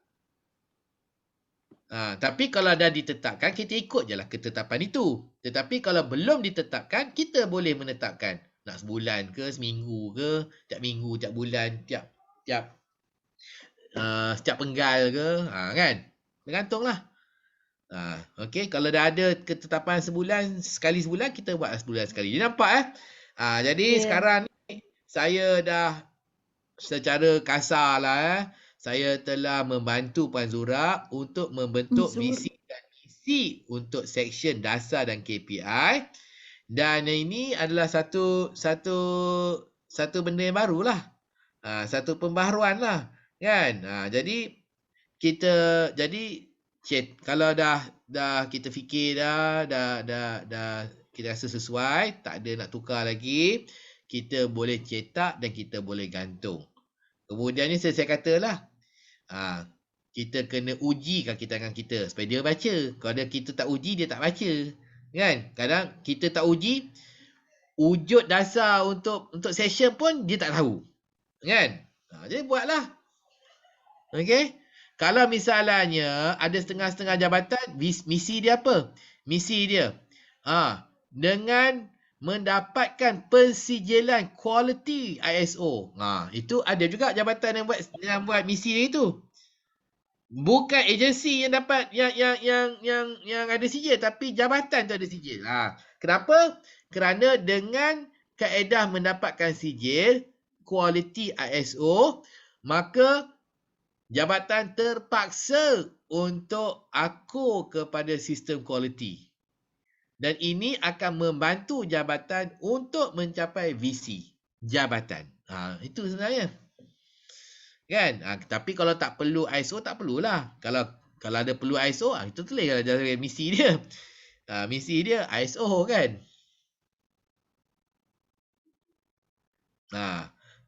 Tapi kalau dah ditetapkan, kita ikut je lah ketetapan itu. Tetapi kalau belum ditetapkan, kita boleh menetapkan. Nak sebulan ke, seminggu ke, tiap minggu, tiap bulan, setiap penggal ke. Kan? Bergantunglah. Okey, kalau dah ada ketetapan sekali sebulan, kita buat sebulan sekali. Jadi nampak jadi sekarang ni, saya dah secara kasar lah saya telah membantu Puan Zura untuk membentuk visi dan misi untuk seksyen dasar dan KPI. Dan ini adalah satu benda yang baru lah. Satu pembaharuan lah. Kan? Jadi kalau dah kita fikir dah kita rasa sesuai, tak ada nak tukar lagi, kita boleh cetak dan kita boleh gantung. Kemudian ni saya katalah, kita kena uji kaki tangan kita supaya dia baca. Kalau kita tak uji, dia tak baca. Kan? Kadang kita tak uji, wujud dasar untuk session pun dia tak tahu. Kan? Jadi buatlah. Okey. Kalau misalnya ada setengah-setengah jabatan, misi dia apa? Misi dia dengan mendapatkan pensijilan kualiti ISO. Itu ada juga jabatan yang buat misi dia itu. Bukan agensi yang dapat yang ada sijil, tapi jabatan tu ada sijil. Kenapa? Kerana dengan kaedah mendapatkan sijil kualiti ISO, maka jabatan terpaksa untuk akur kepada sistem kualiti. Dan ini akan membantu jabatan untuk mencapai visi jabatan. Itu sebenarnya. Kan? Tapi kalau tak perlu ISO, tak perlulah. Kalau ada perlu ISO, itu tulis dalam misi dia. Misi dia ISO kan.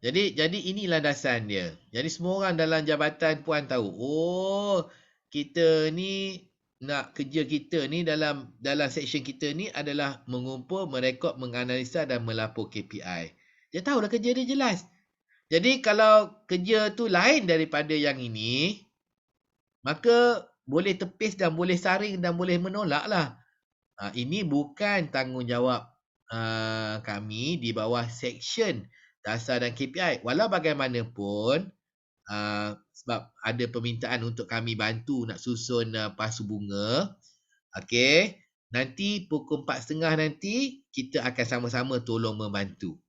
Jadi inilah dasar dia. Jadi semua orang dalam jabatan puan tahu. Oh, kita ni nak kerja kita ni dalam section kita ni adalah mengumpul, merekod, menganalisa dan melapor KPI. Dia tahu dah kerja dia jelas. Jadi kalau kerja tu lain daripada yang ini, maka boleh tepis dan boleh saring dan boleh menolak lah. Ini bukan tanggungjawab kami di bawah section dasar dan KPI. Walau bagaimanapun, sebab ada permintaan untuk kami bantu nak susun pasu bunga. Okey, nanti pukul 4.30 nanti kita akan sama-sama tolong membantu.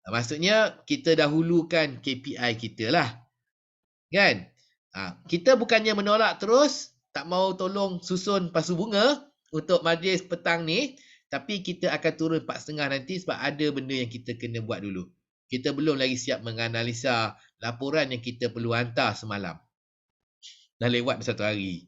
Maksudnya kita dahulukan KPI kita lah. Kan? Kita bukannya menolak terus, tak mau tolong susun pasu bunga untuk majlis petang ni, tapi kita akan turun 4.30 nanti sebab ada benda yang kita kena buat dulu. Kita belum lagi siap menganalisa laporan yang kita perlu hantar semalam. Dah lewat satu hari.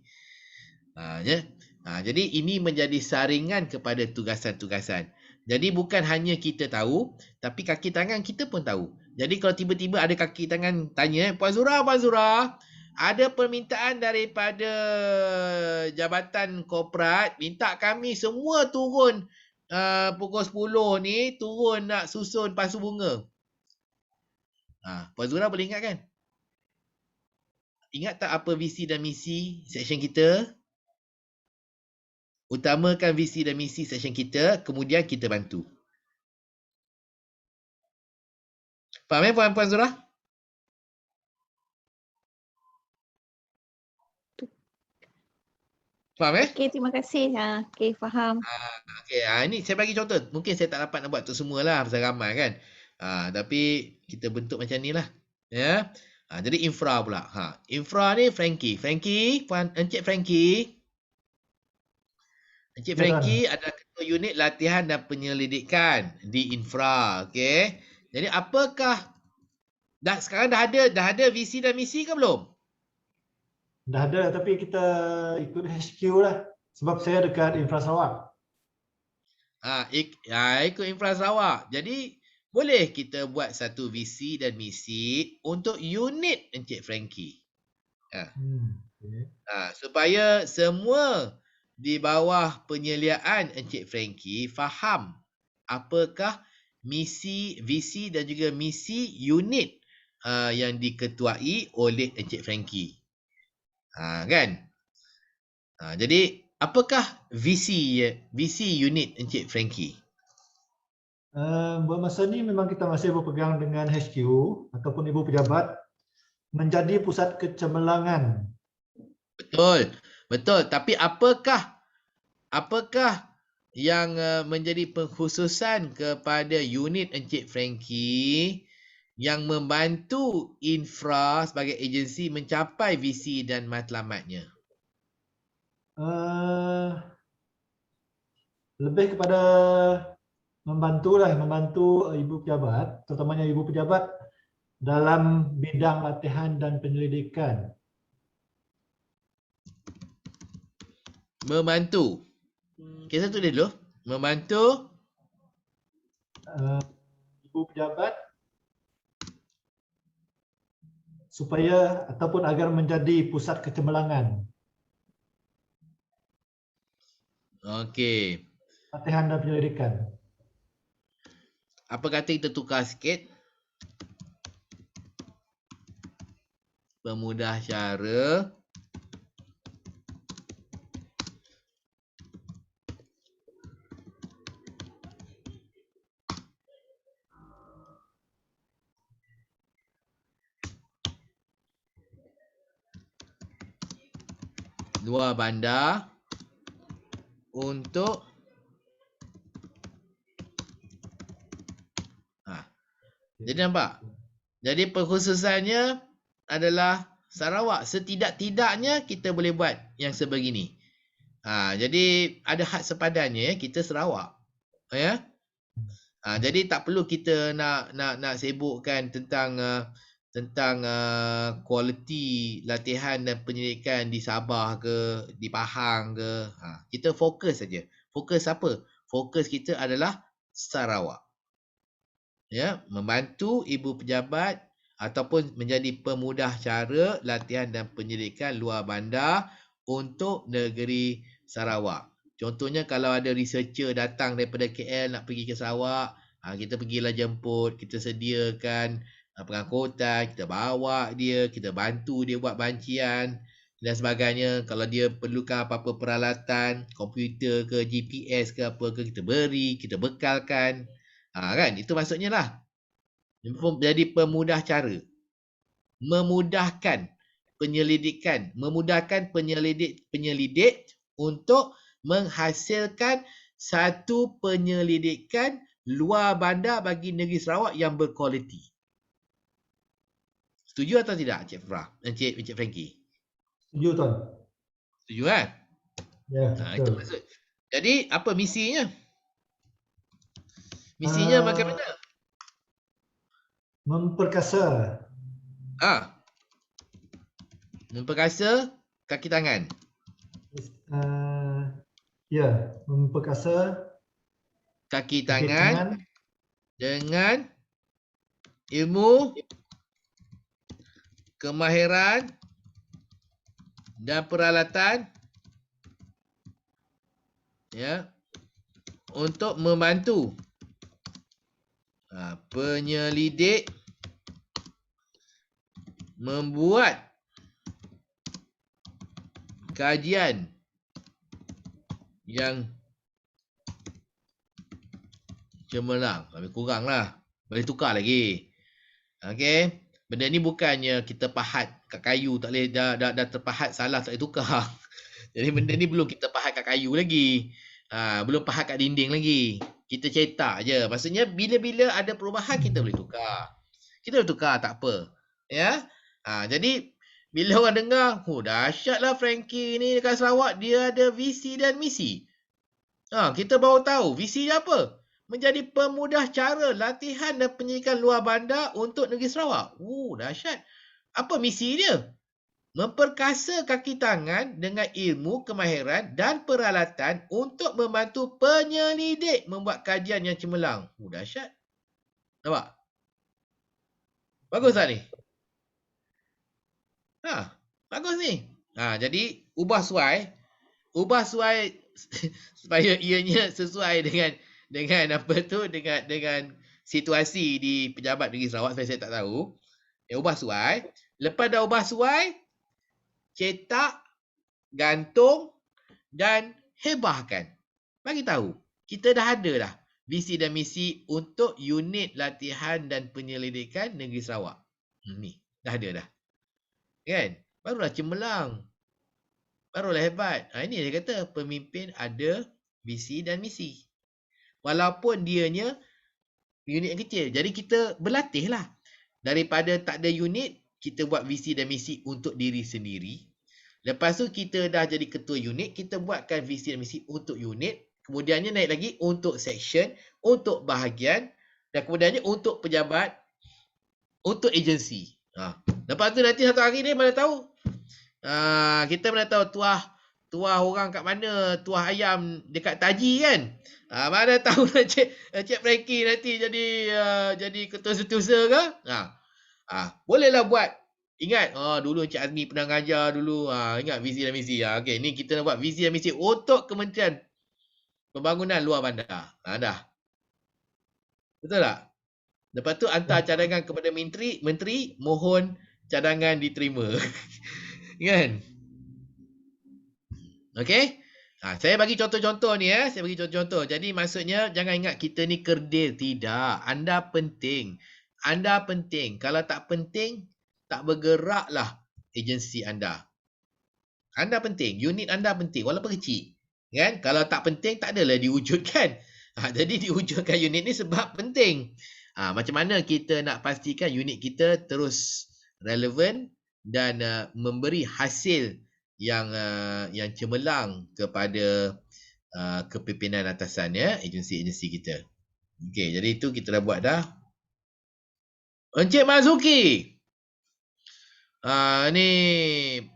Jadi ini menjadi saringan kepada tugasan-tugasan. Jadi bukan hanya kita tahu, tapi kaki tangan kita pun tahu. Jadi kalau tiba-tiba ada kaki tangan tanya, Puan Zura, ada permintaan daripada jabatan korporat, minta kami semua turun pukul 10 ni, turun nak susun pasu bunga. Puan Zura boleh ingat kan? Ingat tak apa visi dan misi section kita? Utamakan visi dan misi section kita, kemudian kita bantu. Faham Puan Zura? Faham Okey, terima kasih. Okey, faham. Okey, ini saya bagi contoh. Mungkin saya tak dapat nak buat tu semualah pasal ramai kan. Tapi kita bentuk macam ni lah. Ya. Jadi infra pula. Infra ni Frankie. Encik Frankie. Encik Frankie adalah ketua unit latihan dan penyelidikan di infra. Okey. Jadi apakah sekarang dah ada visi dan misi ke belum? Dah ada, tapi kita ikut HQ lah. Sebab saya dekat Infra Sarawak. Ikut Infra Sarawak. Jadi boleh kita buat satu visi dan misi untuk unit Encik Frankie. Okay. Supaya semua di bawah penyeliaan Encik Frankie faham apakah misi, visi dan juga misi unit yang diketuai oleh Encik Frankie. Kan? Jadi apakah visi unit Encik Frankie? Buat masa ni memang kita masih berpegang dengan HQ ataupun ibu pejabat menjadi pusat kecemerlangan. Betul. Tapi apakah yang menjadi pengkhususan kepada unit Encik Frankie yang membantu infra sebagai agensi mencapai visi dan matlamatnya? Lebih kepada membantu ibu pejabat, terutamanya ibu pejabat dalam bidang latihan dan penyelidikan. Membantu. Kita tulis dulu. Membantu ibu pejabat supaya ataupun agar menjadi pusat kecemerlangan. Okey. Latihan dan penyelidikan. Apa kata kita tukar sikit? Pemudah cara luar bandar untuk jadi nampak? Jadi perkhususannya adalah Sarawak. Setidak-tidaknya kita boleh buat yang sebegini. Jadi ada had sepadannya ya, kita Sarawak. Ya. Jadi tak perlu kita nak sibukkan tentang kualiti latihan dan penyelidikan di Sabah ke, di Pahang ke. Kita fokus saja. Fokus apa? Fokus kita adalah Sarawak. Ya, membantu ibu pejabat ataupun menjadi pemudah cara latihan dan penyelidikan luar bandar untuk negeri Sarawak. Contohnya kalau ada researcher datang daripada KL nak pergi ke Sarawak, kita pergilah jemput, kita sediakan pengangkutan, kita bawa dia, kita bantu dia buat bancian dan sebagainya. Kalau dia perlukan apa-apa peralatan, komputer ke, GPS ke apa ke, kita beri, kita bekalkan. Kan? Itu maksudnya lah. Jadi pemudah cara. Memudahkan penyelidikan. Memudahkan penyelidik untuk menghasilkan satu penyelidikan luar bandar bagi negeri Sarawak yang berkualiti. Setuju atau tidak Encik Frah? Encik Frankie? Setuju Tuan. Setuju kan? Ya, Itu betul. maksud. Jadi apa misinya? Misinya macam mana? Memperkasa. Memperkasa kaki tangan. Ya, memperkasa Kaki kaki tangan tangan dengan ilmu, kemahiran dan peralatan ya untuk membantu penyelidik membuat kajian yang cemerlang. Lebih kurang lah. Boleh tukar lagi. Okey. Benda ni bukannya kita pahat kat kayu tak boleh dah terpahat salah tak boleh tukar. Jadi benda ni belum kita pahat kat kayu lagi. Belum pahat kat dinding lagi. Kita cetak je. Maksudnya bila-bila ada perubahan kita boleh tukar. Kita boleh tukar tak apa. Ya. Jadi bila orang dengar, dahsyatlah Frankie ni dekat Sarawak dia ada visi dan misi. Kita baru tahu visi dia apa? Menjadi pemudah cara latihan dan penyelidikan luar bandar untuk negeri Sarawak. Dahsyat. Apa misi dia? Memperkasa kaki tangan dengan ilmu, kemahiran dan peralatan untuk membantu penyelidik membuat kajian yang cemerlang. Dahsyat. Nampak? Bagus tak ni? Bagus ni. Jadi ubah suai supaya ianya sesuai dengan apa tu dengan situasi di pejabat negeri Sarawak saya tak tahu. Ubah suai. Lepas dah ubah suai, cetak, gantung dan hebahkan. Bagi tahu, kita dah ada dah visi dan misi untuk unit latihan dan penyelidikan negeri Sarawak. Ni, dah ada dah. Kan? Barulah cemerlang. Barulah hebat. Ini dia kata pemimpin ada visi dan misi. Walaupun dianya unit yang kecil. Jadi kita berlatih lah. Daripada tak ada unit, kita buat visi dan misi untuk diri sendiri. Lepas tu kita dah jadi ketua unit, kita buatkan visi dan misi untuk unit. Kemudiannya naik lagi untuk section, untuk bahagian. Dan kemudiannya untuk pejabat, untuk agensi. Lepas tu nanti satu hari ni mana tahu. Kita mana tahu tuah orang kat mana, tuah ayam dekat Taji kan. Mana tahu Encik Frankie nanti jadi ketua setiausaha ke? Bolehlah buat. Ingat, dulu Encik Azmi pernah ngajar dulu. Ingat visi dan misi. Okey, ni kita nak buat visi dan misi untuk Kementerian Pembangunan Luar Bandar. Dah. Betul tak? Lepas tu hantar cadangan kepada menteri mohon cadangan diterima. Kan? Okey? Saya bagi contoh-contoh ni saya bagi contoh-contoh. Jadi maksudnya jangan ingat kita ni kerdil, tidak. Anda penting. Anda penting. Kalau tak penting, tak bergeraklah agensi anda. Anda penting, unit anda penting walaupun kecil. Kan? Kalau tak penting tak adalah diwujudkan. Jadi diwujudkan unit ni sebab penting. Macam mana kita nak pastikan unit kita terus relevan dan memberi hasil yang cemerlang kepada kepimpinan atasan agensi-agensi kita. Okey, jadi itu kita dah buat dah. Encik Mazuki. Ni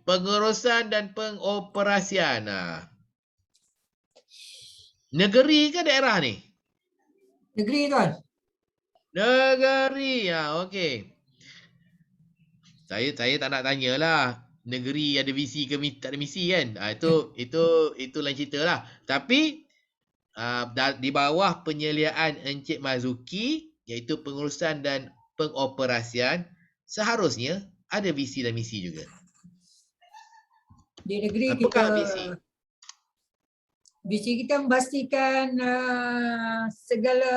pengurusan dan pengoperasian. Negeri ke daerah ni? Negeri tuan. Negeri. Okey. Saya tak nak tanyalah negeri ada misi ke tak ada misi kan. Itu lain cerita lah. Tapi di bawah penyeliaan Encik Mazuki iaitu pengurusan dan pengoperasian seharusnya ada visi dan misi juga. Di negeri Apakah kita visi? visi kita memastikan segala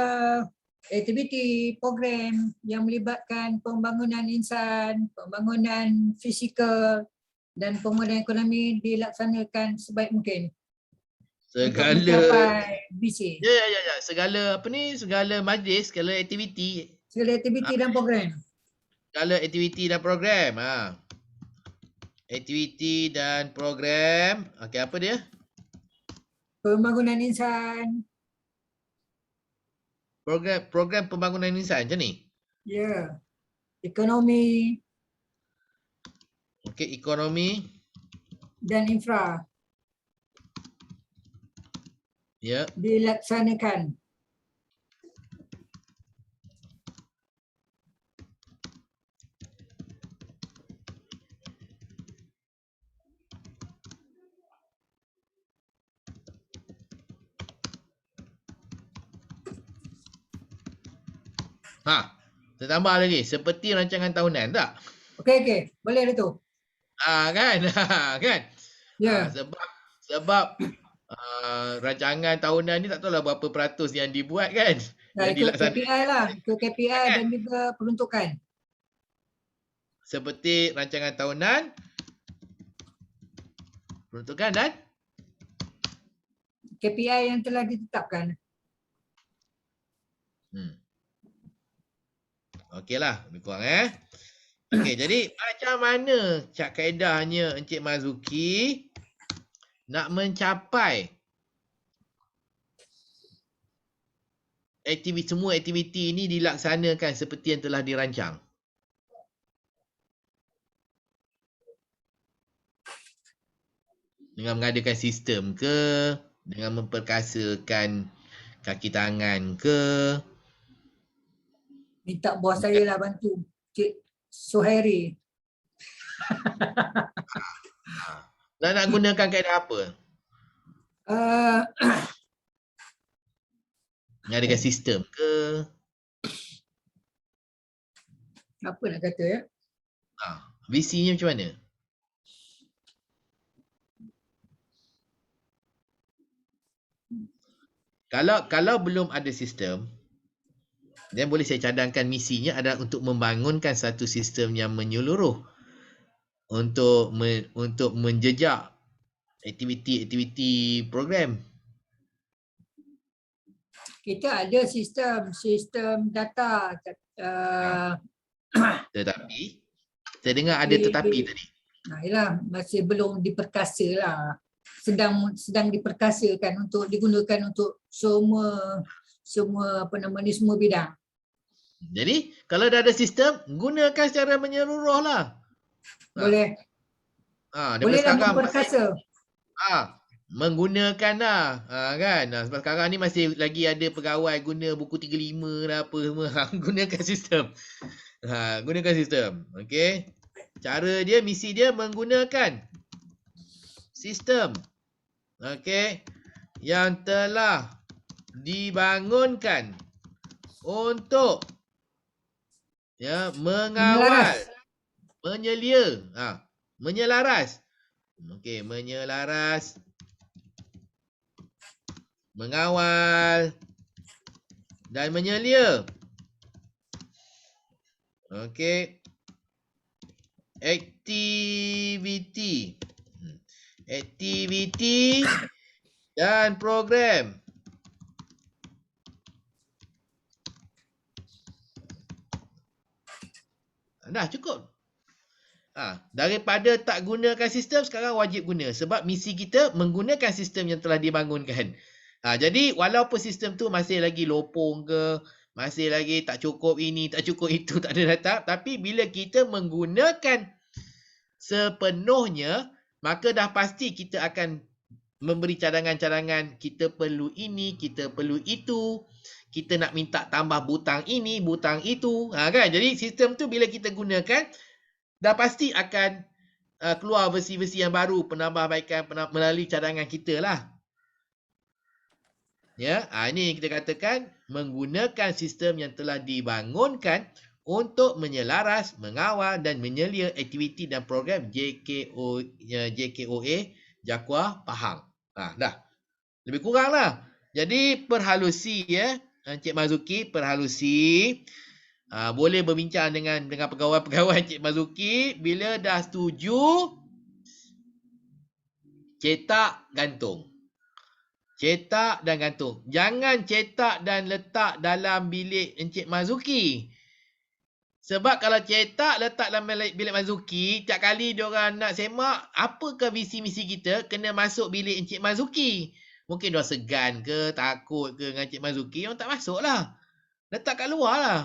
aktiviti program yang melibatkan pembangunan insan, pembangunan fizikal dan pembangunan ekonomi dilaksanakan sebaik mungkin. Untuk Segala mencapai visi. Ya. Segala segala majlis, segala aktiviti. Segala aktiviti dan program. Segala aktiviti dan program. Aktiviti dan program. Okey, apa dia? Pembangunan insan. Program pembangunan insan macam ni. Ya. Ekonomi Okey, ekonomi. dan infra Ya. dilaksanakan. Saya tambah lagi. Seperti rancangan tahunan tak? Okey. Boleh dah tu. Kan? Kan? Ya. Sebab rancangan tahunan ni tak tahulah berapa peratus yang dibuat kan. Yang Ikut dilaksanakan. KPI lah. Ikut KPI dan juga peruntukan. Seperti rancangan tahunan. Peruntukan dan KPI yang telah ditetapkan. Okeylah, lebih kurang Okey, jadi macam mana kaedahnya Encik Mazuki nak mencapai semua aktiviti ini dilaksanakan seperti yang telah dirancang? Dengan mengadakan sistem ke? Dengan memperkasakan kaki tangan ke? Minta bos saya lah bantu. Cik Suhairi. Nak gunakan kaedah apa? Mengadakan sistem ke? Apa nak kata ya? Visinya macam mana? Kalau belum ada sistem, dan boleh saya cadangkan misinya adalah untuk membangunkan satu sistem yang menyeluruh untuk menjejak aktiviti program. Kita ada sistem data. Tetapi saya dengar ada tetapi tadi. Yalah, masih belum diperkasa lah. Sedang diperkasakan untuk digunakan untuk semua semua bidang. Jadi kalau dah ada sistem, gunakan secara menyeluruh lah. Boleh. Boleh lah memperkasa. Menggunakan lah. Kan? Sebab sekarang ni masih lagi ada pegawai guna buku 35 dan apa semua. Gunakan sistem. Gunakan sistem. Okey. Cara dia, misi dia menggunakan sistem. Okey. Yang telah dibangunkan untuk mengawal, menyelia, menyelaras. Okey, menyelaras, mengawal dan menyelia. Okey. Aktiviti dan program. Dah cukup. Daripada tak gunakan sistem, sekarang wajib guna. Sebab misi kita menggunakan sistem yang telah dibangunkan. Jadi walaupun sistem tu masih lagi lopong ke, masih lagi tak cukup ini, tak cukup itu, tak ada data. Tapi bila kita menggunakan sepenuhnya, maka dah pasti kita akan memberi cadangan-cadangan. Kita perlu ini, kita perlu itu. Kita nak minta tambah butang ini, butang itu. Kan? Jadi sistem tu bila kita gunakan, dah pasti akan keluar versi-versi yang baru, penambahbaikan melalui cadangan kita lah. Ya, ini kita katakan menggunakan sistem yang telah dibangunkan untuk menyelaras, mengawal dan menyelia aktiviti dan program JKOA, Jaguar Pahang. Dah. Lebih kurang lah. Jadi perhalusi Encik Marzuki, perhalusi. Boleh berbincang dengan pegawai-pegawai Encik Marzuki. Bila dah setuju, cetak, gantung. Cetak dan gantung. Jangan cetak dan letak dalam bilik Encik Marzuki. Sebab kalau cetak, letak dalam bilik Marzuki, tiap kali diorang nak semak, apakah visi-misi kita, kena masuk bilik Encik Marzuki. Mungkin diorang segan ke, takut ke dengan Encik Marzuki, diorang tak masuk lah. Letak kat luar lah.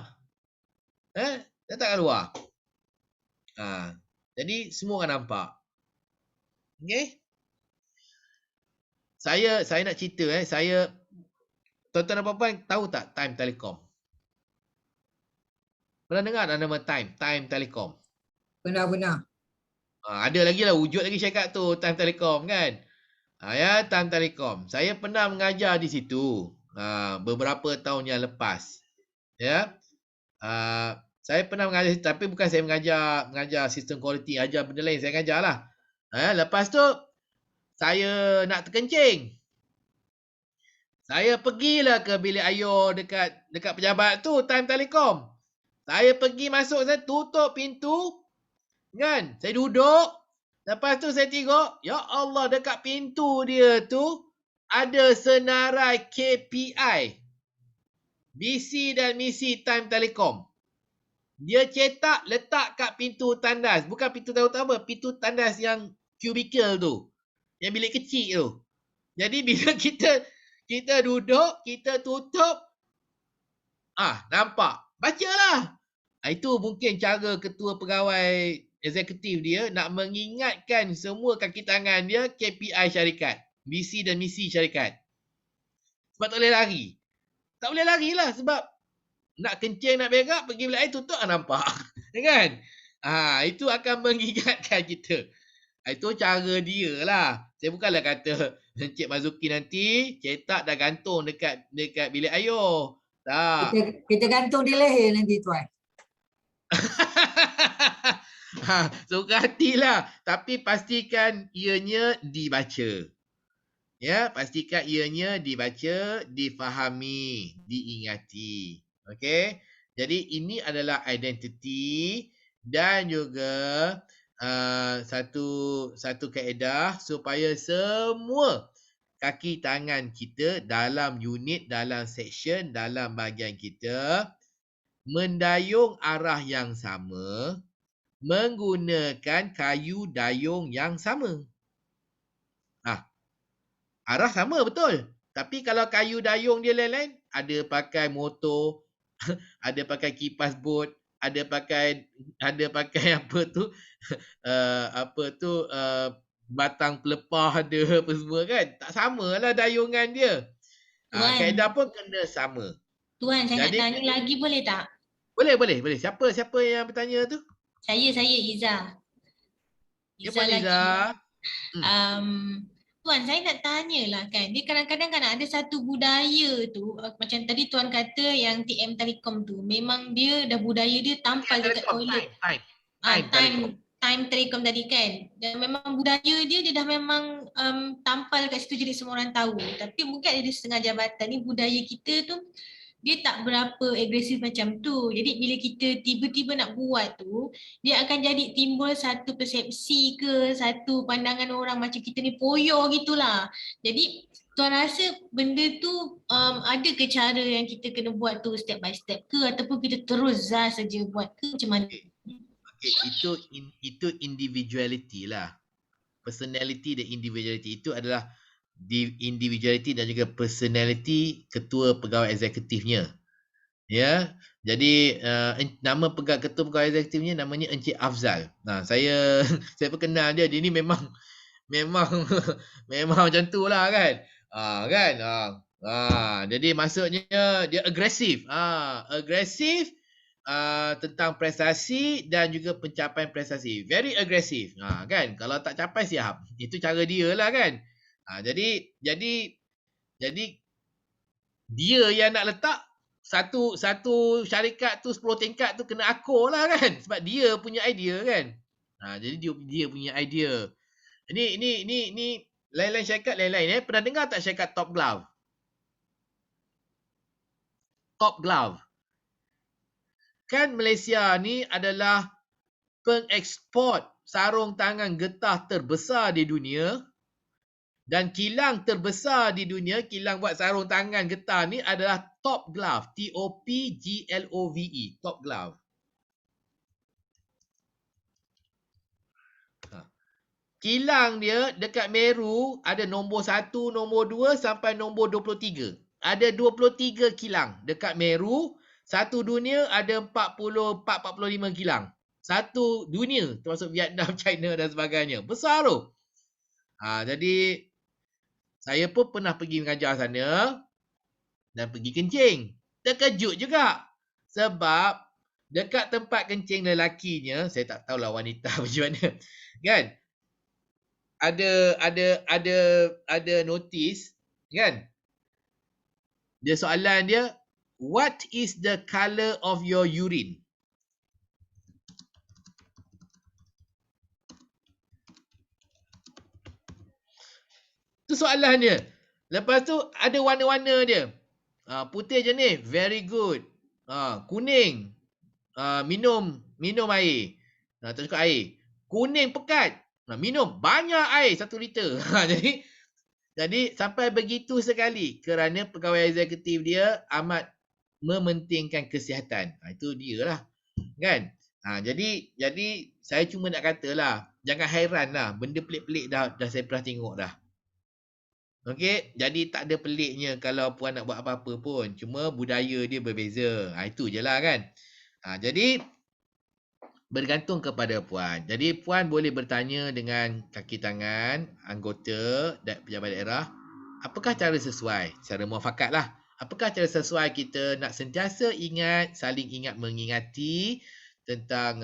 Letak kat luar. Jadi semua orang nampak. Okay? Saya nak cerita tuan-tuan dan puan-puan tahu tak Time Telecom? Pernah dengar tak nama Time Telecom? Benar-benar. Ada lagi lah, wujud lagi syarikat tu, Time Telecom kan? Time Telecom. Saya pernah mengajar di situ beberapa tahun yang lepas. Ya. Saya pernah mengajar, tapi bukan saya mengajar sistem kualiti, ajar benda lain saya mengajar lah. Lepas tu saya nak terkencing. Saya pergilah ke bilik ayah dekat pejabat tu, Time Telecom. Saya pergi masuk, saya tutup pintu. Kan? Saya duduk. Lepas tu saya tengok, ya Allah, dekat pintu dia tu ada senarai KPI. Visi dan misi Time Telecom. Dia cetak, letak kat pintu tandas. Bukan pintu utama, pintu tandas yang cubicle tu. Yang bilik kecil tu. Jadi bila kita duduk, kita tutup. Nampak. Bacalah. Itu mungkin cara ketua pegawai eksekutif dia nak mengingatkan semua kaki tangan dia KPI syarikat. Visi dan misi syarikat. Sebab tak boleh lari. Tak boleh lari lah sebab nak kencing, nak berak, pergi bilik air tutup, nampak. Kan? Itu akan mengingatkan kita. Itu cara dia lah. Saya bukanlah kata Encik Marzuki nanti cetak dan gantung dekat bilik ayah. Tak. Kita gantung di leher nanti tuan. Suka hatilah. Tapi pastikan ianya dibaca. Ya, pastikan ianya dibaca, difahami, diingati. Okey. Jadi ini adalah identiti dan juga satu kaedah supaya semua kaki tangan kita dalam unit, dalam section, dalam bahagian kita mendayung arah yang sama, menggunakan kayu dayung yang sama. Arah sama betul. Tapi kalau kayu dayung dia lain-lain, ada pakai motor, ada pakai kipas bot, ada pakai batang pelepah ada apa semua kan. Tak samalah dayungan dia. Kaedah pun kena sama. Tuan, saya nak tanya lagi boleh tak? Boleh. Siapa yang bertanya tu? Saya Iza. Iza. Tuan, saya nak tanyalah kan. Dia kadang-kadang kan ada satu budaya tu, macam tadi Tuan kata yang TM Telekom tu, memang dia dah budaya dia tampal dekat toilet. Time Telekom tadi kan. Dan memang budaya dia dah memang tampal kat situ jadi semua orang tahu. Tapi mungkin ada setengah jabatan ni budaya kita tu dia tak berapa agresif macam tu. Jadi bila kita tiba-tiba nak buat tu, dia akan jadi timbul satu persepsi ke, satu pandangan orang macam kita ni poyo gitulah. Jadi Tuan rasa benda tu ada ke cara yang kita kena buat tu step by step ke, ataupun kita terus zas saja buat ke, macam mana? Okay, itu individuality lah. Personality dan individuality itu adalah individuality dan juga personality ketua pegawai eksekutifnya. Ya. Jadi nama ketua pegawai eksekutifnya namanya Encik Afzal. Nah, saya pun kenal dia. Dia ni memang macam tu lah kan. Jadi maksudnya dia agresif. Agresif tentang prestasi dan juga pencapaian prestasi. Very agresif. Kan? Kalau tak capai siap. Itu cara dia lah kan. Jadi dia yang nak letak satu syarikat tu 10 tingkat tu kena akur lah kan, sebab dia punya idea kan. Jadi dia punya idea. Ini lain-lain syarikat lain-lain. Pernah dengar tak syarikat Top Glove? Top Glove. Kan Malaysia ni adalah pengeksport sarung tangan getah terbesar di dunia. Dan kilang terbesar di dunia, kilang buat sarung tangan getah ni adalah Top Glove. T-O-P-G-L-O-V-E. Top Glove. Kilang dia dekat Meru ada nombor 1, nombor 2 sampai nombor 23. Ada 23 kilang dekat Meru. Satu dunia ada 45 kilang. Satu dunia termasuk Vietnam, China dan sebagainya. Besar tu. Jadi saya pun pernah pergi mengajar sana dan pergi kencing. Terkejut juga. Sebab dekat tempat kencing lelakinya, saya tak tahulah wanita macam mana. Kan? Ada notis kan? Dia soalan dia, what is the colour of your urine? Itu soalan dia. Lepas tu ada warna-warna dia. Putih jernih, very good. Kuning, minum air. Tak cukup air. Kuning pekat, minum banyak air 1 liter. Jadi sampai begitu sekali kerana pegawai eksekutif dia amat mementingkan kesihatan. Itu dia lah. Kan? Jadi saya cuma nak katalah, jangan hairan lah. Benda pelik-pelik dah saya pernah tengok dah. Okey, jadi tak ada peliknya kalau puan nak buat apa-apa pun. Cuma budaya dia berbeza. Itu je lah kan. Jadi bergantung kepada puan. Jadi puan boleh bertanya dengan kaki tangan anggota dan pejabat daerah, apakah cara sesuai? Cara muafakat lah. Apakah cara sesuai kita nak sentiasa saling ingat mengingati tentang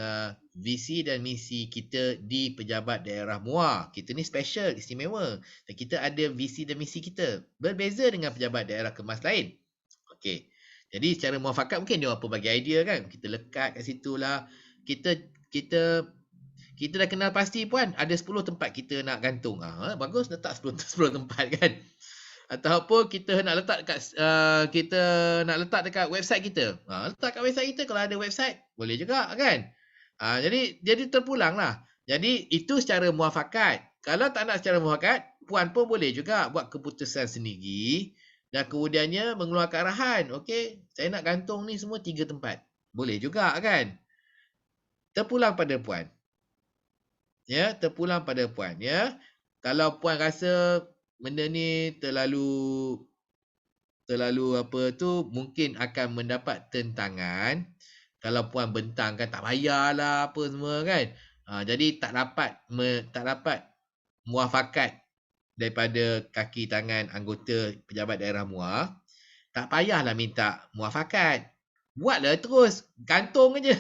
visi dan misi kita di pejabat daerah MUA. Kita ni special, istimewa. Dan kita ada visi dan misi kita. Berbeza dengan pejabat daerah kemas lain. Okey. Jadi secara muafakat mungkin dia apa bagi idea kan. Kita lekat kat situ lah. Kita dah kenal pasti puan. Ada 10 tempat kita nak gantung. Bagus letak 10 tempat kan. Ataupun kita nak letak dekat website kita. Letak kat website kita kalau ada website. Boleh juga kan. Jadi terpulang lah. Jadi itu secara muafakat. Kalau tak nak secara muafakat, puan pun boleh juga buat keputusan sendiri. Dan kemudiannya mengeluarkan arahan. Okey, saya nak gantung ni semua 3 tempat. Boleh juga kan. Terpulang pada puan. Ya, terpulang pada puan. Ya. Kalau puan rasa benda ni terlalu mungkin akan mendapat tentangan. Kalau puan bentang kan tak payahlah apa semua kan. Jadi tak dapat muafakat daripada kaki tangan anggota pejabat daerah MUA. Tak payahlah minta muafakat. Buatlah terus, gantung aja.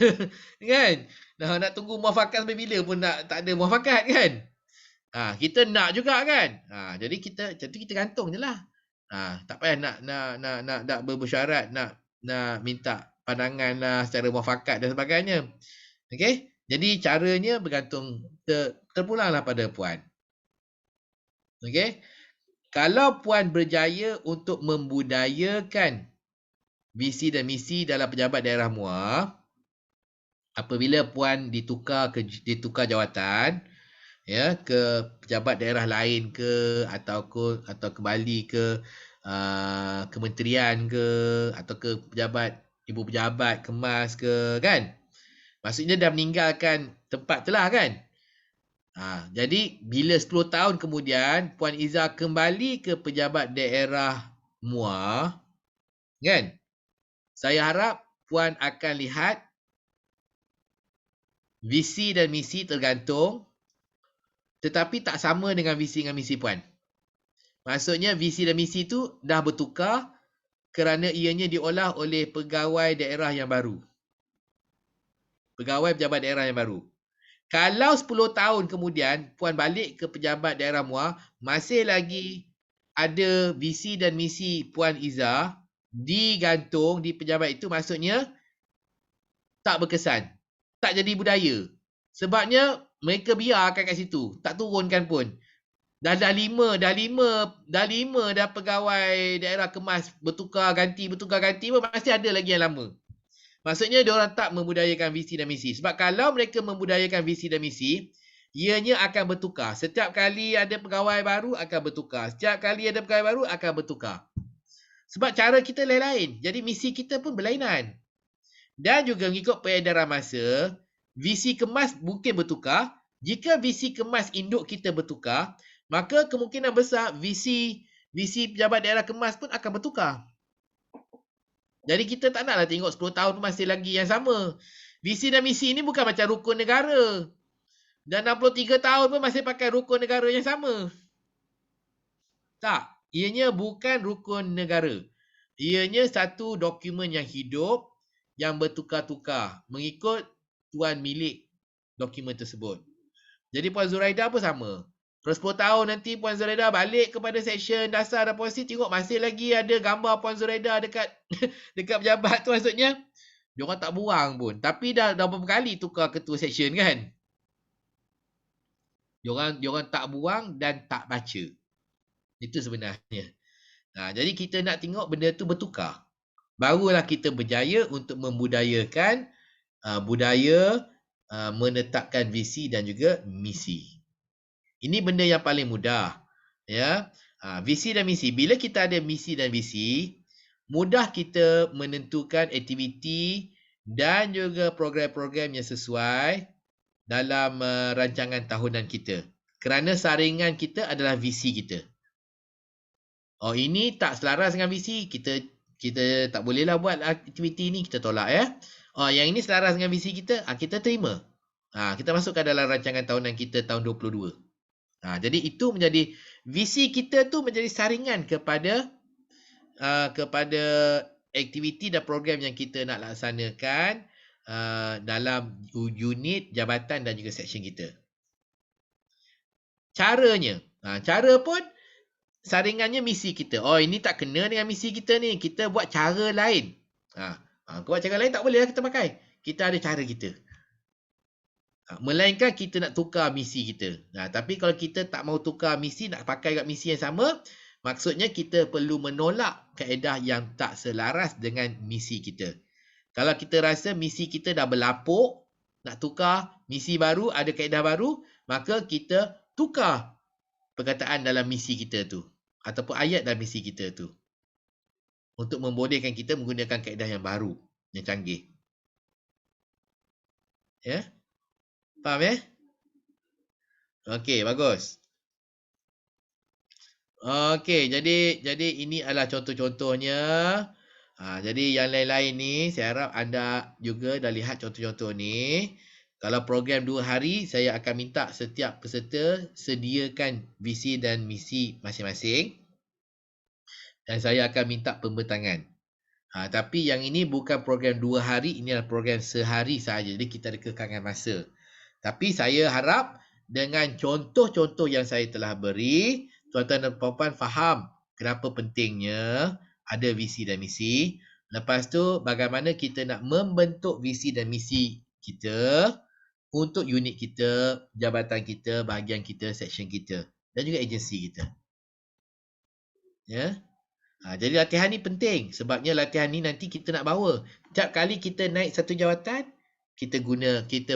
Kan? Nak tunggu muafakat sampai bila pun tak ada muafakat kan. Kita nak juga kan. Jadi kita gantung je lah. Tak payah nak bersyarat, nak minta pandangan lah secara muafakat dan sebagainya. Okey. Jadi caranya bergantung terpulanglah pada puan. Okey. Kalau puan berjaya untuk membudayakan visi dan misi dalam pejabat daerah MUA, apabila puan ditukar jawatan ke pejabat daerah lain ke atau kembali ke kementerian ke atau ke ibu pejabat kemas ke kan, maksudnya dah meninggalkan tempat tu lah kan. Jadi bila 10 tahun kemudian Puan Iza kembali ke pejabat daerah MUA kan, saya harap puan akan lihat visi dan misi tergantung, tetapi tak sama dengan visi dan misi puan. Maksudnya visi dan misi tu dah bertukar kerana ianya diolah oleh pegawai daerah yang baru. Pegawai pejabat daerah yang baru. Kalau 10 tahun kemudian puan balik ke pejabat daerah MUA, masih lagi ada visi dan misi Puan Iza digantung di pejabat itu, maksudnya tak berkesan. Tak jadi budaya. Sebabnya mereka biarkan kat situ, tak turunkan pun. Dah lima dah pegawai daerah kemas bertukar ganti pun masih ada lagi yang lama. Maksudnya diorang tak membudayakan visi dan misi. Sebab kalau mereka membudayakan visi dan misi, ianya akan bertukar. Setiap kali ada pegawai baru akan bertukar. Setiap kali ada pegawai baru akan bertukar. Sebab cara kita lain-lain. Jadi misi kita pun berlainan. Dan juga mengikut peredaran masa, visi kemas mungkin bertukar. Jika visi kemas induk kita bertukar, maka kemungkinan besar visi pejabat daerah kemas pun akan bertukar. Jadi kita tak naklah tengok 10 tahun tu masih lagi yang sama. Visi dan misi ni bukan macam rukun negara. Dan 63 tahun pun masih pakai rukun negara yang sama. Tak. Ianya bukan rukun negara. Ianya satu dokumen yang hidup yang bertukar-tukar mengikut tuan milik dokumen tersebut. Jadi Puan Zuraida pun sama. Kalau 10 tahun nanti Puan Zuraida balik kepada seksyen dasar dan polisi, tengok masih lagi ada gambar Puan Zuraida dekat pejabat tu, maksudnya diorang tak buang pun. Tapi dah berapa kali tukar ketua seksyen kan. Diorang tak buang dan tak baca. Itu sebenarnya. Jadi kita nak tengok benda tu bertukar. Barulah kita berjaya untuk membudayakan budaya menetapkan visi dan juga misi. Ini benda yang paling mudah. Ya, visi dan misi. Bila kita ada misi dan visi, mudah kita menentukan aktiviti dan juga program-program yang sesuai dalam rancangan tahunan kita. Kerana saringan kita adalah visi kita. Ini tak selaras dengan visi, kita tak bolehlah buat aktiviti ni, kita tolak ya. Yang ini selaras dengan visi kita, kita terima. Kita masukkan dalam rancangan tahunan kita tahun 22. Jadi itu menjadi visi kita tu menjadi saringan kepada aktiviti dan program yang kita nak laksanakan dalam unit, jabatan dan juga seksyen kita. Caranya, cara pun saringannya misi kita. Ini tak kena dengan misi kita ni, kita buat cara lain. Buat cara lain tak boleh lah kita pakai. Kita ada cara kita. Melainkan kita nak tukar misi kita. Tapi kalau kita tak mau tukar misi, nak pakai kat misi yang sama, maksudnya kita perlu menolak kaedah yang tak selaras dengan misi kita. Kalau kita rasa misi kita dah berlapuk, nak tukar misi baru, ada kaedah baru, maka kita tukar perkataan dalam misi kita tu. Ataupun ayat dalam misi kita tu. Untuk membolehkan kita menggunakan kaedah yang baru, yang canggih. Ya? Faham ya? Okey, bagus. Okey, jadi ini adalah contoh-contohnya. Jadi yang lain-lain ni, saya harap anda juga dah lihat contoh-contoh ni. Kalau program 2 hari, saya akan minta setiap peserta sediakan visi dan misi masing-masing. Dan saya akan minta pembentangan. Tapi yang ini bukan program 2 hari, ini adalah program sehari sahaja. Jadi kita ada kekangan masa. Tapi saya harap dengan contoh-contoh yang saya telah beri, tuan-tuan dan puan-puan faham kenapa pentingnya ada visi dan misi. Lepas tu bagaimana kita nak membentuk visi dan misi kita untuk unit kita, jabatan kita, bahagian kita, section kita dan juga agensi kita. Ya. Jadi latihan ni penting sebabnya latihan ni nanti kita nak bawa. Setiap kali kita naik satu jawatan, kita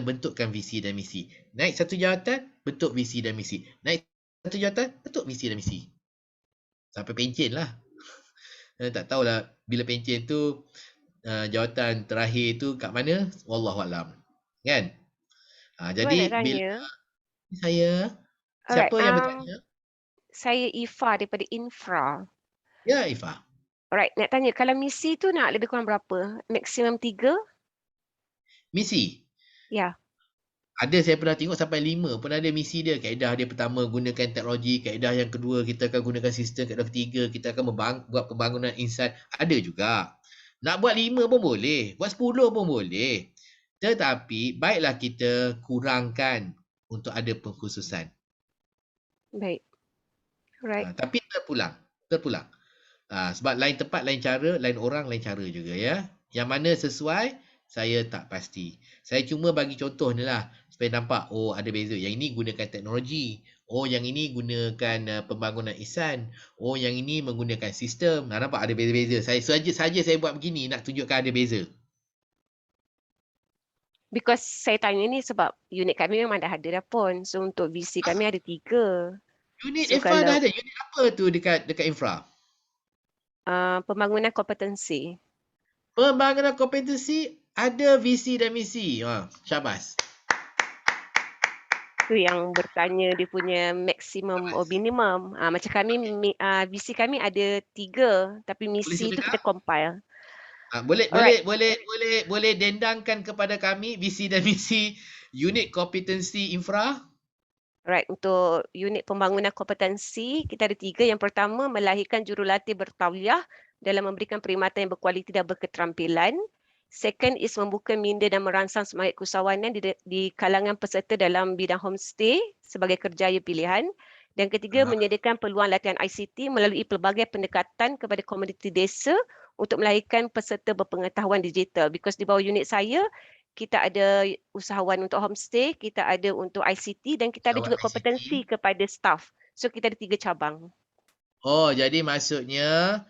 bentukkan visi dan misi. Naik satu jawatan, bentuk visi dan misi. Naik satu jawatan, bentuk visi dan misi. Sampai pencen lah. Tak tahulah bila pencen tu jawatan terakhir tu kat mana, wallahualam. Kan? Jadi nak bila tanya. saya, Alright, siapa yang bertanya? saya Ifa daripada Infra. Ya, Ifah. Alright, nak tanya kalau misi tu nak lebih kurang berapa? Maksimum 3? Misi. Ya. Ada saya pernah tengok sampai 5 pun ada misi dia. Kaedah dia pertama gunakan teknologi, kaedah yang kedua kita akan gunakan sistem, kaedah ketiga kita akan buat pembangunan insan. Ada juga. Nak buat 5 pun boleh, buat 10 pun boleh. Tetapi baiklah kita kurangkan untuk ada pengkhususan. Baik. Alright. Tapi terpulang. Sebab lain tempat, lain cara, lain orang, lain cara juga ya. Yang mana sesuai, saya tak pasti. Saya cuma bagi contoh ni lah. Supaya nampak, oh ada beza. Yang ini gunakan teknologi. Oh yang ini gunakan pembangunan ihsan. Oh yang ini menggunakan sistem. Nampak ada beza-beza. Saya saja buat begini nak tunjukkan ada beza. Because saya tanya ni sebab unit kami memang dah ada dah pun. So untuk VC kami ada 3. Unit So, infra dah kalau- ada. Unit apa tu dekat infra? Pembangunan kompetensi. Pembangunan kompetensi ada visi dan misi. Syabas. Tu yang bertanya dia punya maksimum or minimum. Macam kami, VC kami ada 3. Tapi misi tu sedekah? kita compile. Boleh dendangkan kepada kami visi dan misi unit kompetensi infra? Right, untuk unit pembangunan kompetensi, kita ada 3. Yang pertama, melahirkan jurulatih bertauliah dalam memberikan perkhidmatan yang berkualiti dan berketerampilan. Second is membuka minda dan merangsang semangat keusahawanan di kalangan peserta dalam bidang homestay sebagai kerjaya pilihan. Dan ketiga, menyediakan peluang latihan ICT melalui pelbagai pendekatan kepada komuniti desa untuk melahirkan peserta berpengetahuan digital. Because di bawah unit saya, kita ada usahawan untuk homestay, kita ada untuk ICT dan kita ada juga Usahawan kompetensi ICT. kepada staff. So kita ada 3 cabang. Oh, jadi maksudnya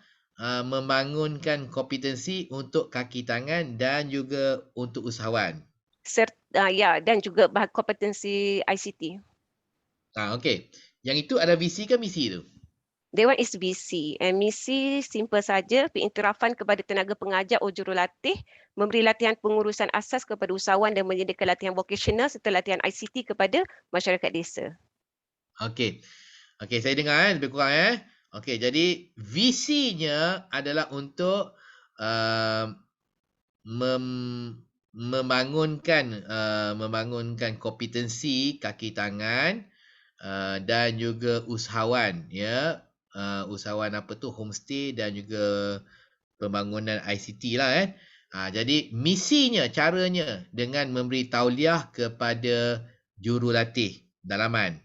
membangunkan kompetensi untuk kaki tangan dan juga untuk usahawan. Ya, dan juga kompetensi ICT. Okey. Yang itu ada visi ke misi tu? That one is VC. And misi simple saja, pengiktirafan kepada tenaga pengajar atau jurulatih, memberi latihan pengurusan asas kepada usahawan dan menyediakan latihan vocational serta latihan ICT kepada masyarakat desa. Okey. Okey, saya dengar lebih kurang Okey, jadi visinya adalah untuk membangunkan kompetensi kaki tangan dan juga usahawan ya. Usahawan apa tu homestay dan juga pembangunan ICT lah jadi misinya, caranya dengan memberi tauliah kepada jurulatih dalaman.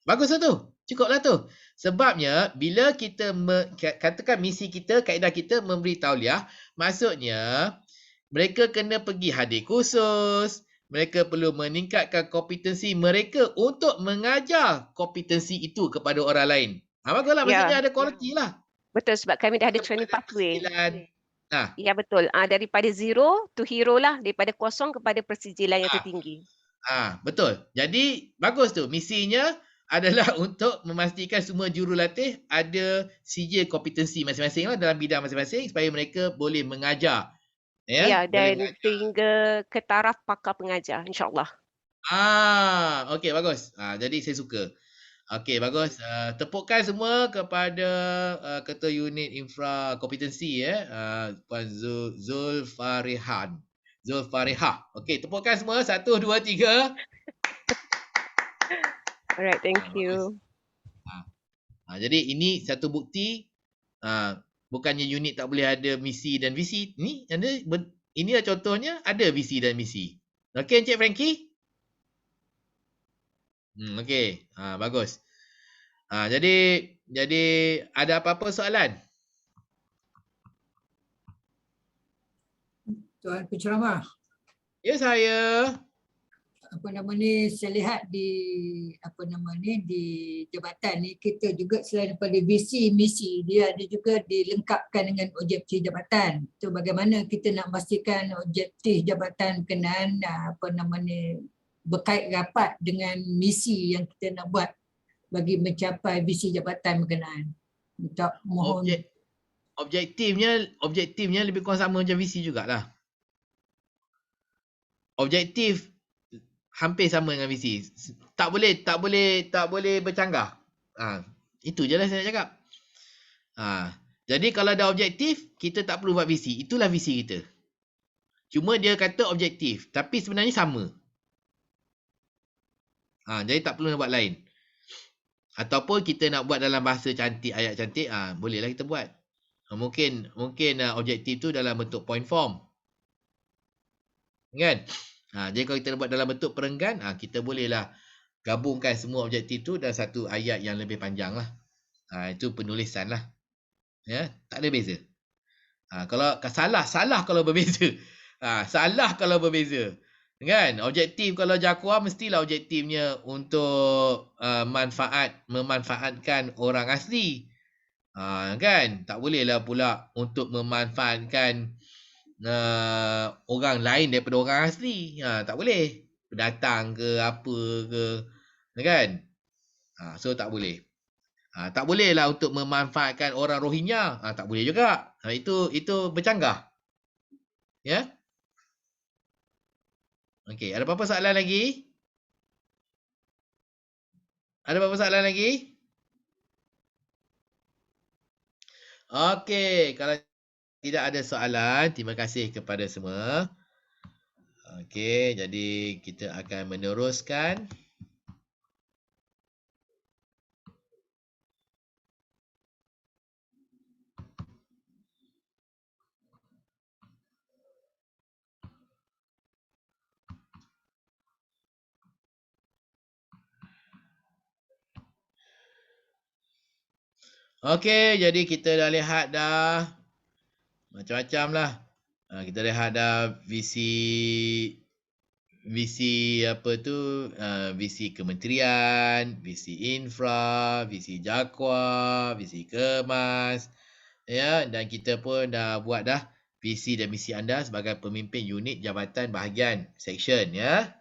Bagus lah tu. Cukuplah tu. Sebabnya bila kita katakan misi kita, kaedah kita memberi tauliah, maksudnya mereka kena pergi hadir kursus, mereka perlu meningkatkan kompetensi mereka untuk mengajar kompetensi itu kepada orang lain. Baguslah, maksudnya ada kualiti lah. Betul, sebab kami dah ada training pathway. Nah, Ya betul. Daripada zero to hero lah, daripada kosong kepada persijilan yang tertinggi. Betul. Jadi bagus tu. Misinya adalah untuk memastikan semua jurulatih ada CJ kompetensi masing-masing lah dalam bidang masing-masing supaya mereka boleh mengajar. Ya, dan sehingga ke taraf pakar pengajar, insyaAllah. Okey, bagus. Jadi saya suka. Okey, bagus. Tepukan semua kepada ketua unit infra kompetensi Puan Zulfarihah. Okey, tepukan semua. 1, 2, 3. Alright, thank you. Jadi ini satu bukti bukannya unit tak boleh ada misi dan visi. Inilah contohnya ada visi dan misi. Okey, Encik Frankie? Okey. Bagus. Jadi ada apa-apa soalan? Tuan Penceramah, Ya saya. saya lihat di di jabatan ni kita juga selain daripada visi misi, dia ada juga dilengkapkan dengan objektif jabatan. So bagaimana kita nak pastikan objektif jabatan berkenaan berkait rapat dengan misi yang kita nak buat bagi mencapai visi jabatan berkenaan. Minta mohon. Objektifnya lebih kurang sama macam visi jugalah. Objektif hampir sama dengan visi. Tak boleh bercanggah. Itu je lah saya nak cakap. Jadi kalau ada objektif, kita tak perlu buat visi. Itulah visi kita. Cuma dia kata objektif, tapi sebenarnya sama. Jadi tak perlu nak buat lain. Ataupun kita nak buat dalam bahasa cantik, ayat cantik, bolehlah kita buat. Mungkin objektif tu dalam bentuk point form. Kan? Jadi kalau kita nak buat dalam bentuk perenggan, kita bolehlah gabungkan semua objektif tu dalam satu ayat yang lebih panjang lah. Itu penulisan lah. Ya, tak ada beza. Kalau salah kalau berbeza. Salah kalau berbeza. Kan? Objektif kalau Jakwa mestilah objektifnya untuk memanfaatkan orang asli. Kan? Tak bolehlah pula untuk memanfaatkan orang lain daripada orang asli. Tak boleh. Pendatang ke apa ke. Kan? So tak boleh. Tak bolehlah untuk memanfaatkan orang Rohingya. Tak boleh juga. Itu bercanggah. Ya? Okey, ada apa-apa soalan lagi? Ada apa-apa soalan lagi? Okey, kalau tidak ada soalan, terima kasih kepada semua. Okey, jadi kita akan meneruskan. Okey, jadi kita dah lihat dah macam-macam lah. Kita lihat dah visi apa tu, visi kementerian, visi infra, visi Jakwa, visi Kemas. Ya, dan kita pun dah buat dah visi dan misi anda sebagai pemimpin unit, jabatan, bahagian, section ya.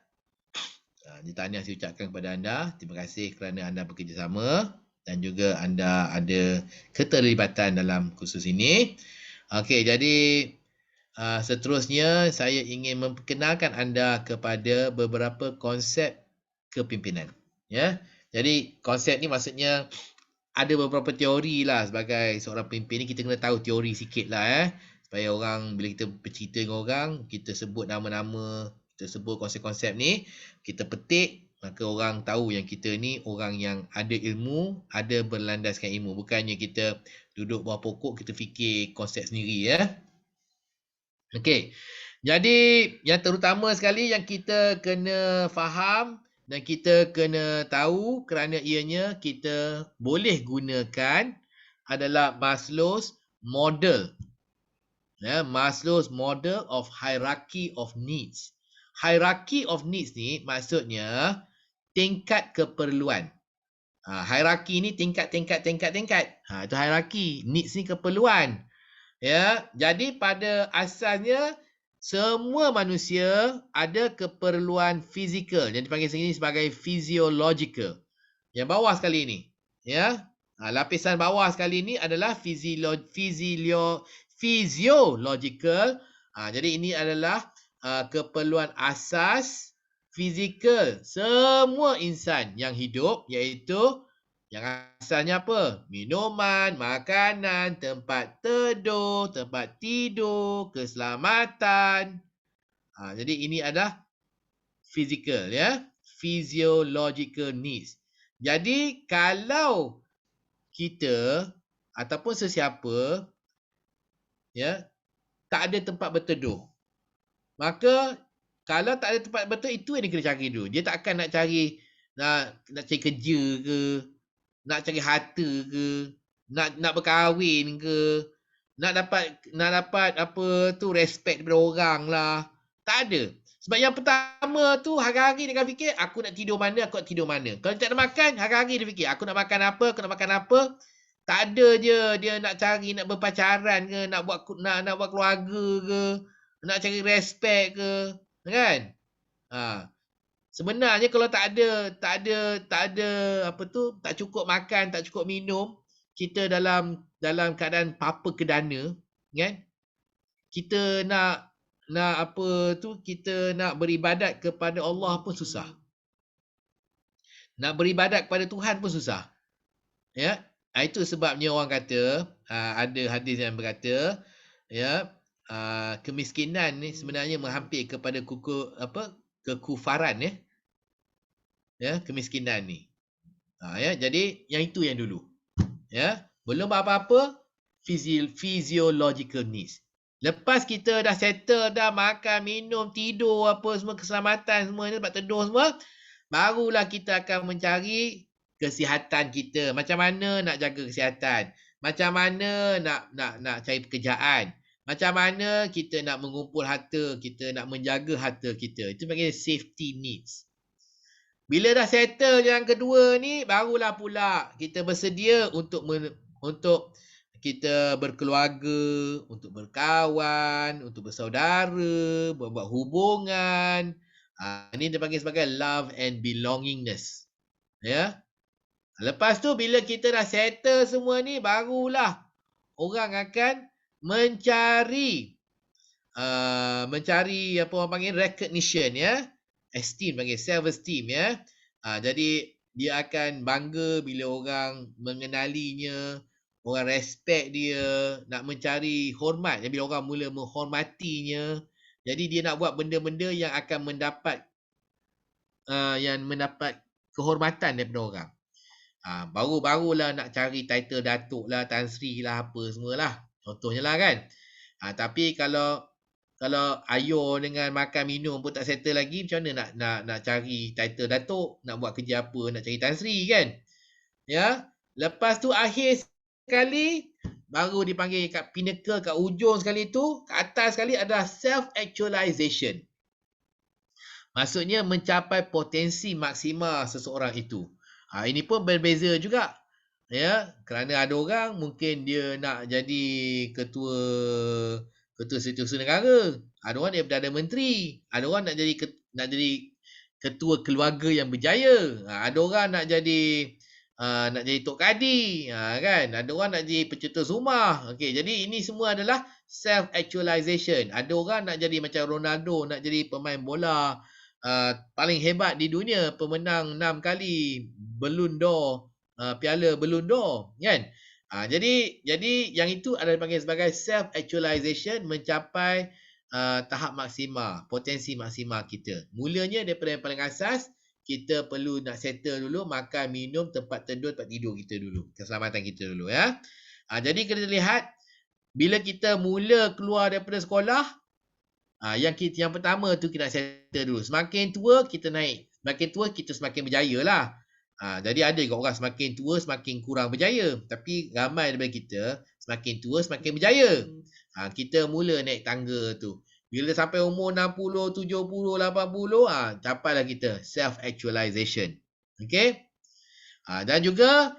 Jadi tahniah saya ucapkan kepada anda. Terima kasih kerana anda bekerjasama dan juga anda ada keterlibatan dalam kursus ini. Okey, jadi seterusnya saya ingin memperkenalkan anda kepada beberapa konsep kepimpinan. Ya, jadi konsep ni maksudnya ada beberapa teori lah. Sebagai seorang pemimpin ni kita kena tahu teori sikit lah supaya orang bila kita bercerita dengan orang, kita sebut nama-nama, kita sebut konsep-konsep ni, kita petik, maka orang tahu yang kita ni orang yang ada ilmu, ada berlandaskan ilmu. Bukannya kita duduk bawah pokok, kita fikir konsep sendiri ya. Okey. Jadi yang terutama sekali yang kita kena faham dan kita kena tahu kerana ianya kita boleh gunakan adalah Maslow's model. Ya, Maslow's model of hierarchy of needs. Hierarchy of needs ni maksudnya tingkat keperluan. Hierarki ni tingkat. Itu hierarki. Needs ni keperluan. Ya, jadi pada asasnya semua manusia ada keperluan fizikal yang dipanggil sini sebagai physiological. Yang bawah sekali ni, ya. Lapisan bawah sekali ni adalah physiological. Jadi ini adalah keperluan asas fizikal semua insan yang hidup, iaitu yang asalnya apa? Minuman, makanan, tempat teduh, tempat tidur, keselamatan. Jadi ini adalah fizikal ya, physiological needs. Jadi kalau kita ataupun sesiapa ya tak ada tempat berteduh, maka kalau tak ada tempat betul, itu yang dia kena cari dulu. Dia tak akan nak cari nak cari kerja ke, nak cari harta ke, nak berkahwin ke, nak dapat apa tu respect daripada orang lah. Tak ada. Sebab yang pertama tu hari-hari dia akan fikir aku nak tidur mana, aku nak tidur mana. Kalau dia tak nak makan, hari-hari dia fikir aku nak makan apa, aku nak makan apa. Tak ada dia nak cari nak berpacaran ke, nak buat keluarga ke, nak cari respect ke, kan? Sebenarnya kalau tak ada apa tu, tak cukup makan, tak cukup minum, kita dalam keadaan papa kedana, kan? Kita nak apa tu, kita nak beribadat kepada Allah pun susah. Nak beribadat kepada Tuhan pun susah. Ya. Itu sebabnya orang kata, ada hadis yang berkata, ya, kemiskinan ni sebenarnya menghampir kepada kekufaran, ya. Ya, kemiskinan ni. Ya, jadi yang itu yang dulu. Ya, belum apa-apa physiological needs. Lepas kita dah settle, dah makan, minum, tidur, apa semua, keselamatan semua ni, tempat tidur semua, barulah kita akan mencari kesihatan kita. Macam mana nak jaga kesihatan? Macam mana nak cari pekerjaan? Macam mana kita nak mengumpul harta, kita nak menjaga harta kita. Itu panggil safety needs. Bila dah settle yang kedua ni, barulah pula kita bersedia untuk kita berkeluarga, untuk berkawan, untuk bersaudara, membuat hubungan. Ini dipanggil sebagai love and belongingness. Ya. Lepas tu bila kita dah settle semua ni, barulah orang akan mencari apa orang panggil recognition, ya. Esteem, panggil self esteem, ya. Jadi dia akan bangga bila orang mengenalinya, orang respect dia, nak mencari hormat. Bila orang mula menghormatinya, jadi dia nak buat benda-benda yang akan mendapat kehormatan daripada orang. Baru-barulah nak cari title Datuk lah, Tan Sri lah, apa semualah. Contohnya lah, kan. Tapi kalau ayo dengan makan minum pun tak settle lagi, macam mana nak cari title Datuk, nak buat kerja apa, nak cari Tan Sri, kan. Ya. Lepas tu akhir sekali, baru dipanggil kat pinnacle, kat ujung sekali tu, kat atas sekali adalah self-actualization. Maksudnya mencapai potensi maksima seseorang itu. Ini pun berbeza juga. Ya, kerana ada orang mungkin dia nak jadi ketua setiausaha negara. Ada orang dia Perdana Menteri. Ada orang nak jadi ketua keluarga yang berjaya. Ada orang nak jadi Tok Kadi, kan? Ada orang nak jadi pencetus rumah. Okey, jadi ini semua adalah self-actualization. Ada orang nak jadi macam Ronaldo, nak jadi pemain bola paling hebat di dunia, pemenang 6 kali Ballon d'Or, piala Ballon d'Or, kan? Jadi yang itu adalah dipanggil sebagai self-actualization, mencapai tahap maksima, potensi maksima kita. Mulanya daripada yang paling asas, kita perlu nak settle dulu, makan, minum, tempat tidur kita dulu. Keselamatan kita dulu, ya. Jadi kita lihat, bila kita mula keluar daripada sekolah, yang pertama tu kita nak settle dulu. Semakin tua, kita naik. Semakin tua, kita semakin berjaya lah. Jadi ada juga orang semakin tua, semakin kurang berjaya. Tapi ramai daripada kita, semakin tua, semakin berjaya. Kita mula naik tangga tu. Bila sampai umur 60, 70, 80, capailah kita self-actualization. Okay? Dan juga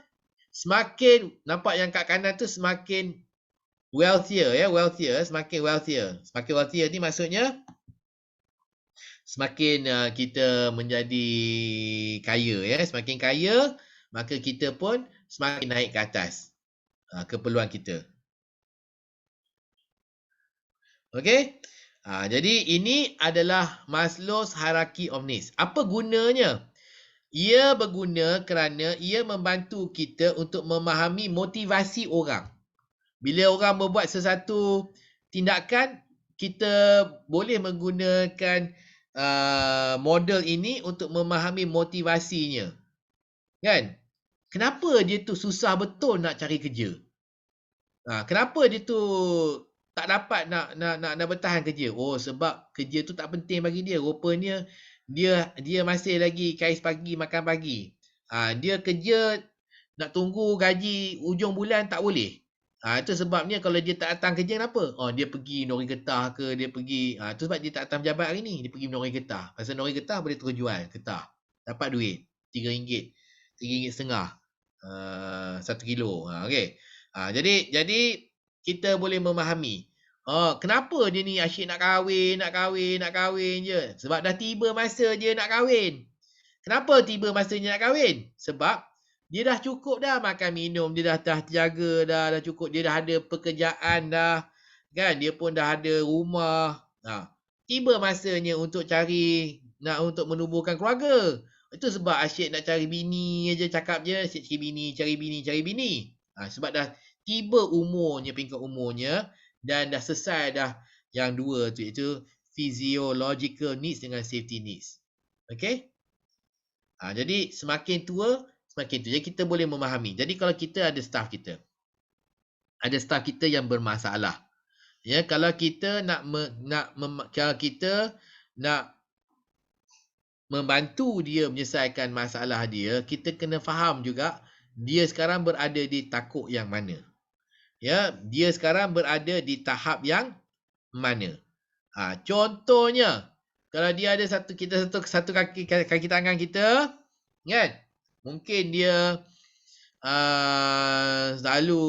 semakin, nampak yang kat kanan tu semakin wealthier, ya, semakin wealthier. Semakin wealthier ni maksudnya semakin kita menjadi kaya, ya. Semakin kaya, maka kita pun semakin naik ke atas keperluan kita. Okey? Jadi ini adalah Maslow's Hierarchy of Needs. Apa gunanya? Ia berguna kerana ia membantu kita untuk memahami motivasi orang. Bila orang membuat sesuatu tindakan, kita boleh menggunakan model ini untuk memahami motivasinya. Kan? Kenapa dia tu susah betul nak cari kerja? Kenapa dia tu tak dapat nak bertahan kerja? Oh, sebab kerja tu tak penting bagi dia. Rupanya dia masih lagi kais pagi makan pagi. Dia kerja nak tunggu gaji ujung bulan tak boleh. Itu sebabnya kalau dia tak datang kerja kenapa? Dia pergi Nori Getah ke, dia pergi, itu sebab dia tak datang pejabat hari ni, dia pergi Nori Getah. Pasal Nori Getah boleh terus jual getah. Dapat duit RM3, RM3.50. 1 kilo. Okey. Jadi kita boleh memahami. Kenapa dia ni asyik nak kahwin je? Sebab dah tiba masa dia nak kahwin. Kenapa tiba masa dia nak kahwin? Sebab dia dah cukup dah makan minum, dia dah terjaga dah cukup, dia dah ada pekerjaan dah, kan? Dia pun dah ada rumah. Tiba masanya untuk untuk menubuhkan keluarga. Itu sebab asyik nak cari bini aja, cakap je asyik cari bini. Sebab dah tiba umurnya, peringkat umurnya, dan dah selesai dah yang dua tu, iaitu physiological needs dengan safety needs. Okay? Jadi semakin tua, semakin tu. Jadi kita boleh memahami. Jadi kalau kita ada staff kita yang bermasalah. Ya, kalau kita nak membantu dia menyelesaikan masalah dia, kita kena faham juga dia sekarang berada di takuk yang mana. Ya, dia sekarang berada di tahap yang mana. Contohnya, kalau dia ada satu kaki tangan kita, kan? Mungkin dia selalu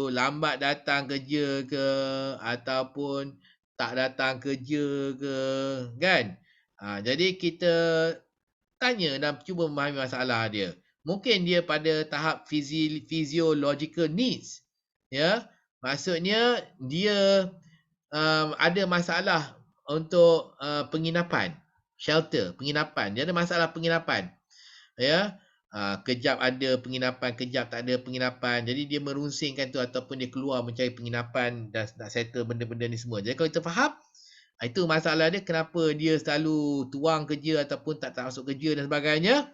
lambat datang kerja ke, ataupun tak datang kerja ke, kan? Jadi kita tanya dan cuba memahami masalah dia. Mungkin dia pada tahap physiological needs. Ya, maksudnya dia ada masalah untuk penginapan, shelter, penginapan. Dia ada masalah penginapan. Ya, kejap ada penginapan, kejap tak ada penginapan. Jadi dia merungsingkan tu, ataupun dia keluar mencari penginapan dan nak settle benda-benda ni semua. Jadi kalau kita faham, itu masalah dia, kenapa dia selalu tuang kerja ataupun tak masuk kerja dan sebagainya.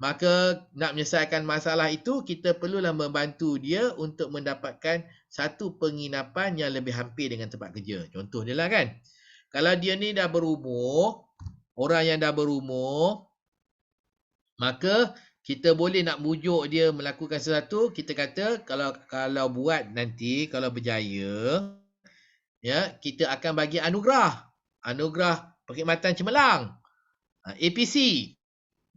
Maka nak menyelesaikan masalah itu, kita perlulah membantu dia untuk mendapatkan satu penginapan yang lebih hampir dengan tempat kerja. Contoh dia lah, kan. Kalau dia ni dah berumur, orang yang dah berumur, maka kita boleh nak bujuk dia melakukan sesuatu. Kita kata kalau buat nanti, kalau berjaya, ya, kita akan bagi anugerah perkhidmatan cemerlang, APC.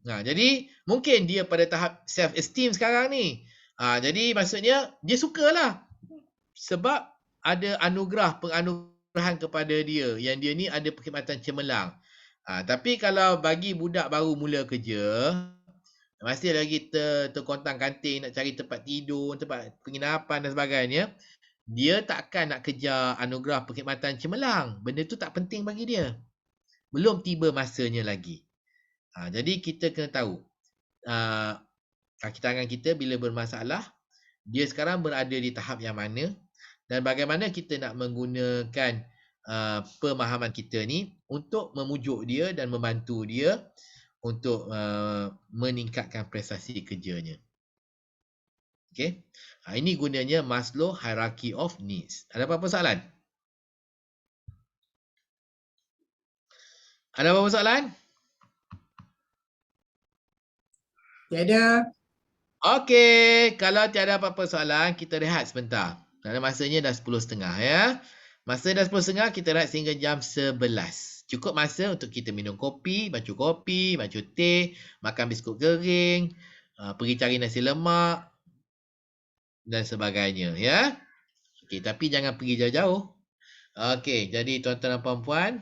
Jadi mungkin dia pada tahap self esteem sekarang ni. Jadi maksudnya dia sukalah sebab ada penganugerahan kepada dia, yang dia ni ada perkhidmatan cemerlang. Tapi kalau bagi budak baru mula kerja, masih lagi terkontang-kanting nak cari tempat tidur, tempat penginapan dan sebagainya, dia takkan nak kejar anugerah perkhidmatan cemerlang. Benda tu tak penting bagi dia. Belum tiba masanya lagi. Jadi kita kena tahu kaki tangan kita bila bermasalah, dia sekarang berada di tahap yang mana, dan bagaimana kita nak menggunakan pemahaman kita ni untuk memujuk dia dan membantu dia untuk meningkatkan prestasi kerjanya. Okay. Ini gunanya Maslow Hierarchy of Needs. Ada apa-apa soalan? Ada apa-apa soalan? Tiada. Okey, kalau tiada apa-apa soalan, kita rehat sebentar. Kerana masanya dah 10.30 ya. Masa dah 10.30, kita rehat sehingga jam 11. Cukup masa untuk kita minum kopi, baju teh, makan biskut kering, pergi cari nasi lemak dan sebagainya ya. Okey, tapi jangan pergi jauh-jauh. Okey, jadi tuan-tuan dan puan-puan,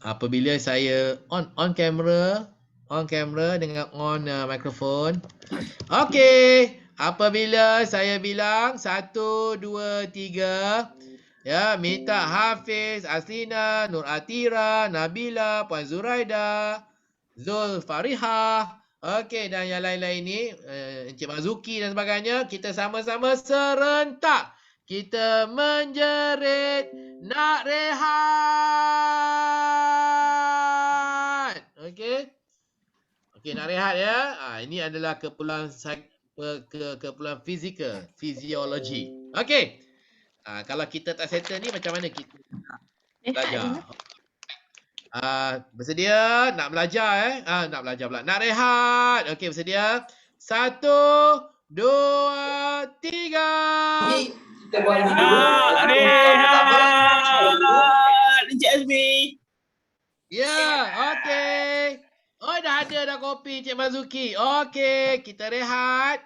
apabila saya on kamera dengan on mikrofon. Okey, apabila saya bilang 1 2 3, ya, minta Hafiz, Aslina, Nur Atira, Nabila, Puan Zuraida, Zul Farihah, okey, dan yang lain-lain ni, Encik Mazuki dan sebagainya, kita sama-sama serentak kita menjerit nak rehat. Okey. Okey, nak rehat ya. Ini adalah keperluan fizikal, fisiologi. Okey. Kalau kita tak settle ni macam mana kita Rehat belajar? dulu. Bersedia? Nak belajar nak belajar pula. Nak rehat. Okey, bersedia? 1, 2, 3. Kita buat rehat. Encik Azmi. Ya, okey. Oh, dah ada dah kopi Cik Mazuki. Okey, kita rehat.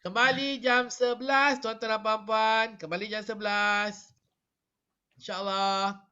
Kembali jam 11, tuan-tuan dan puan-puan. Kembali jam 11. InsyaAllah.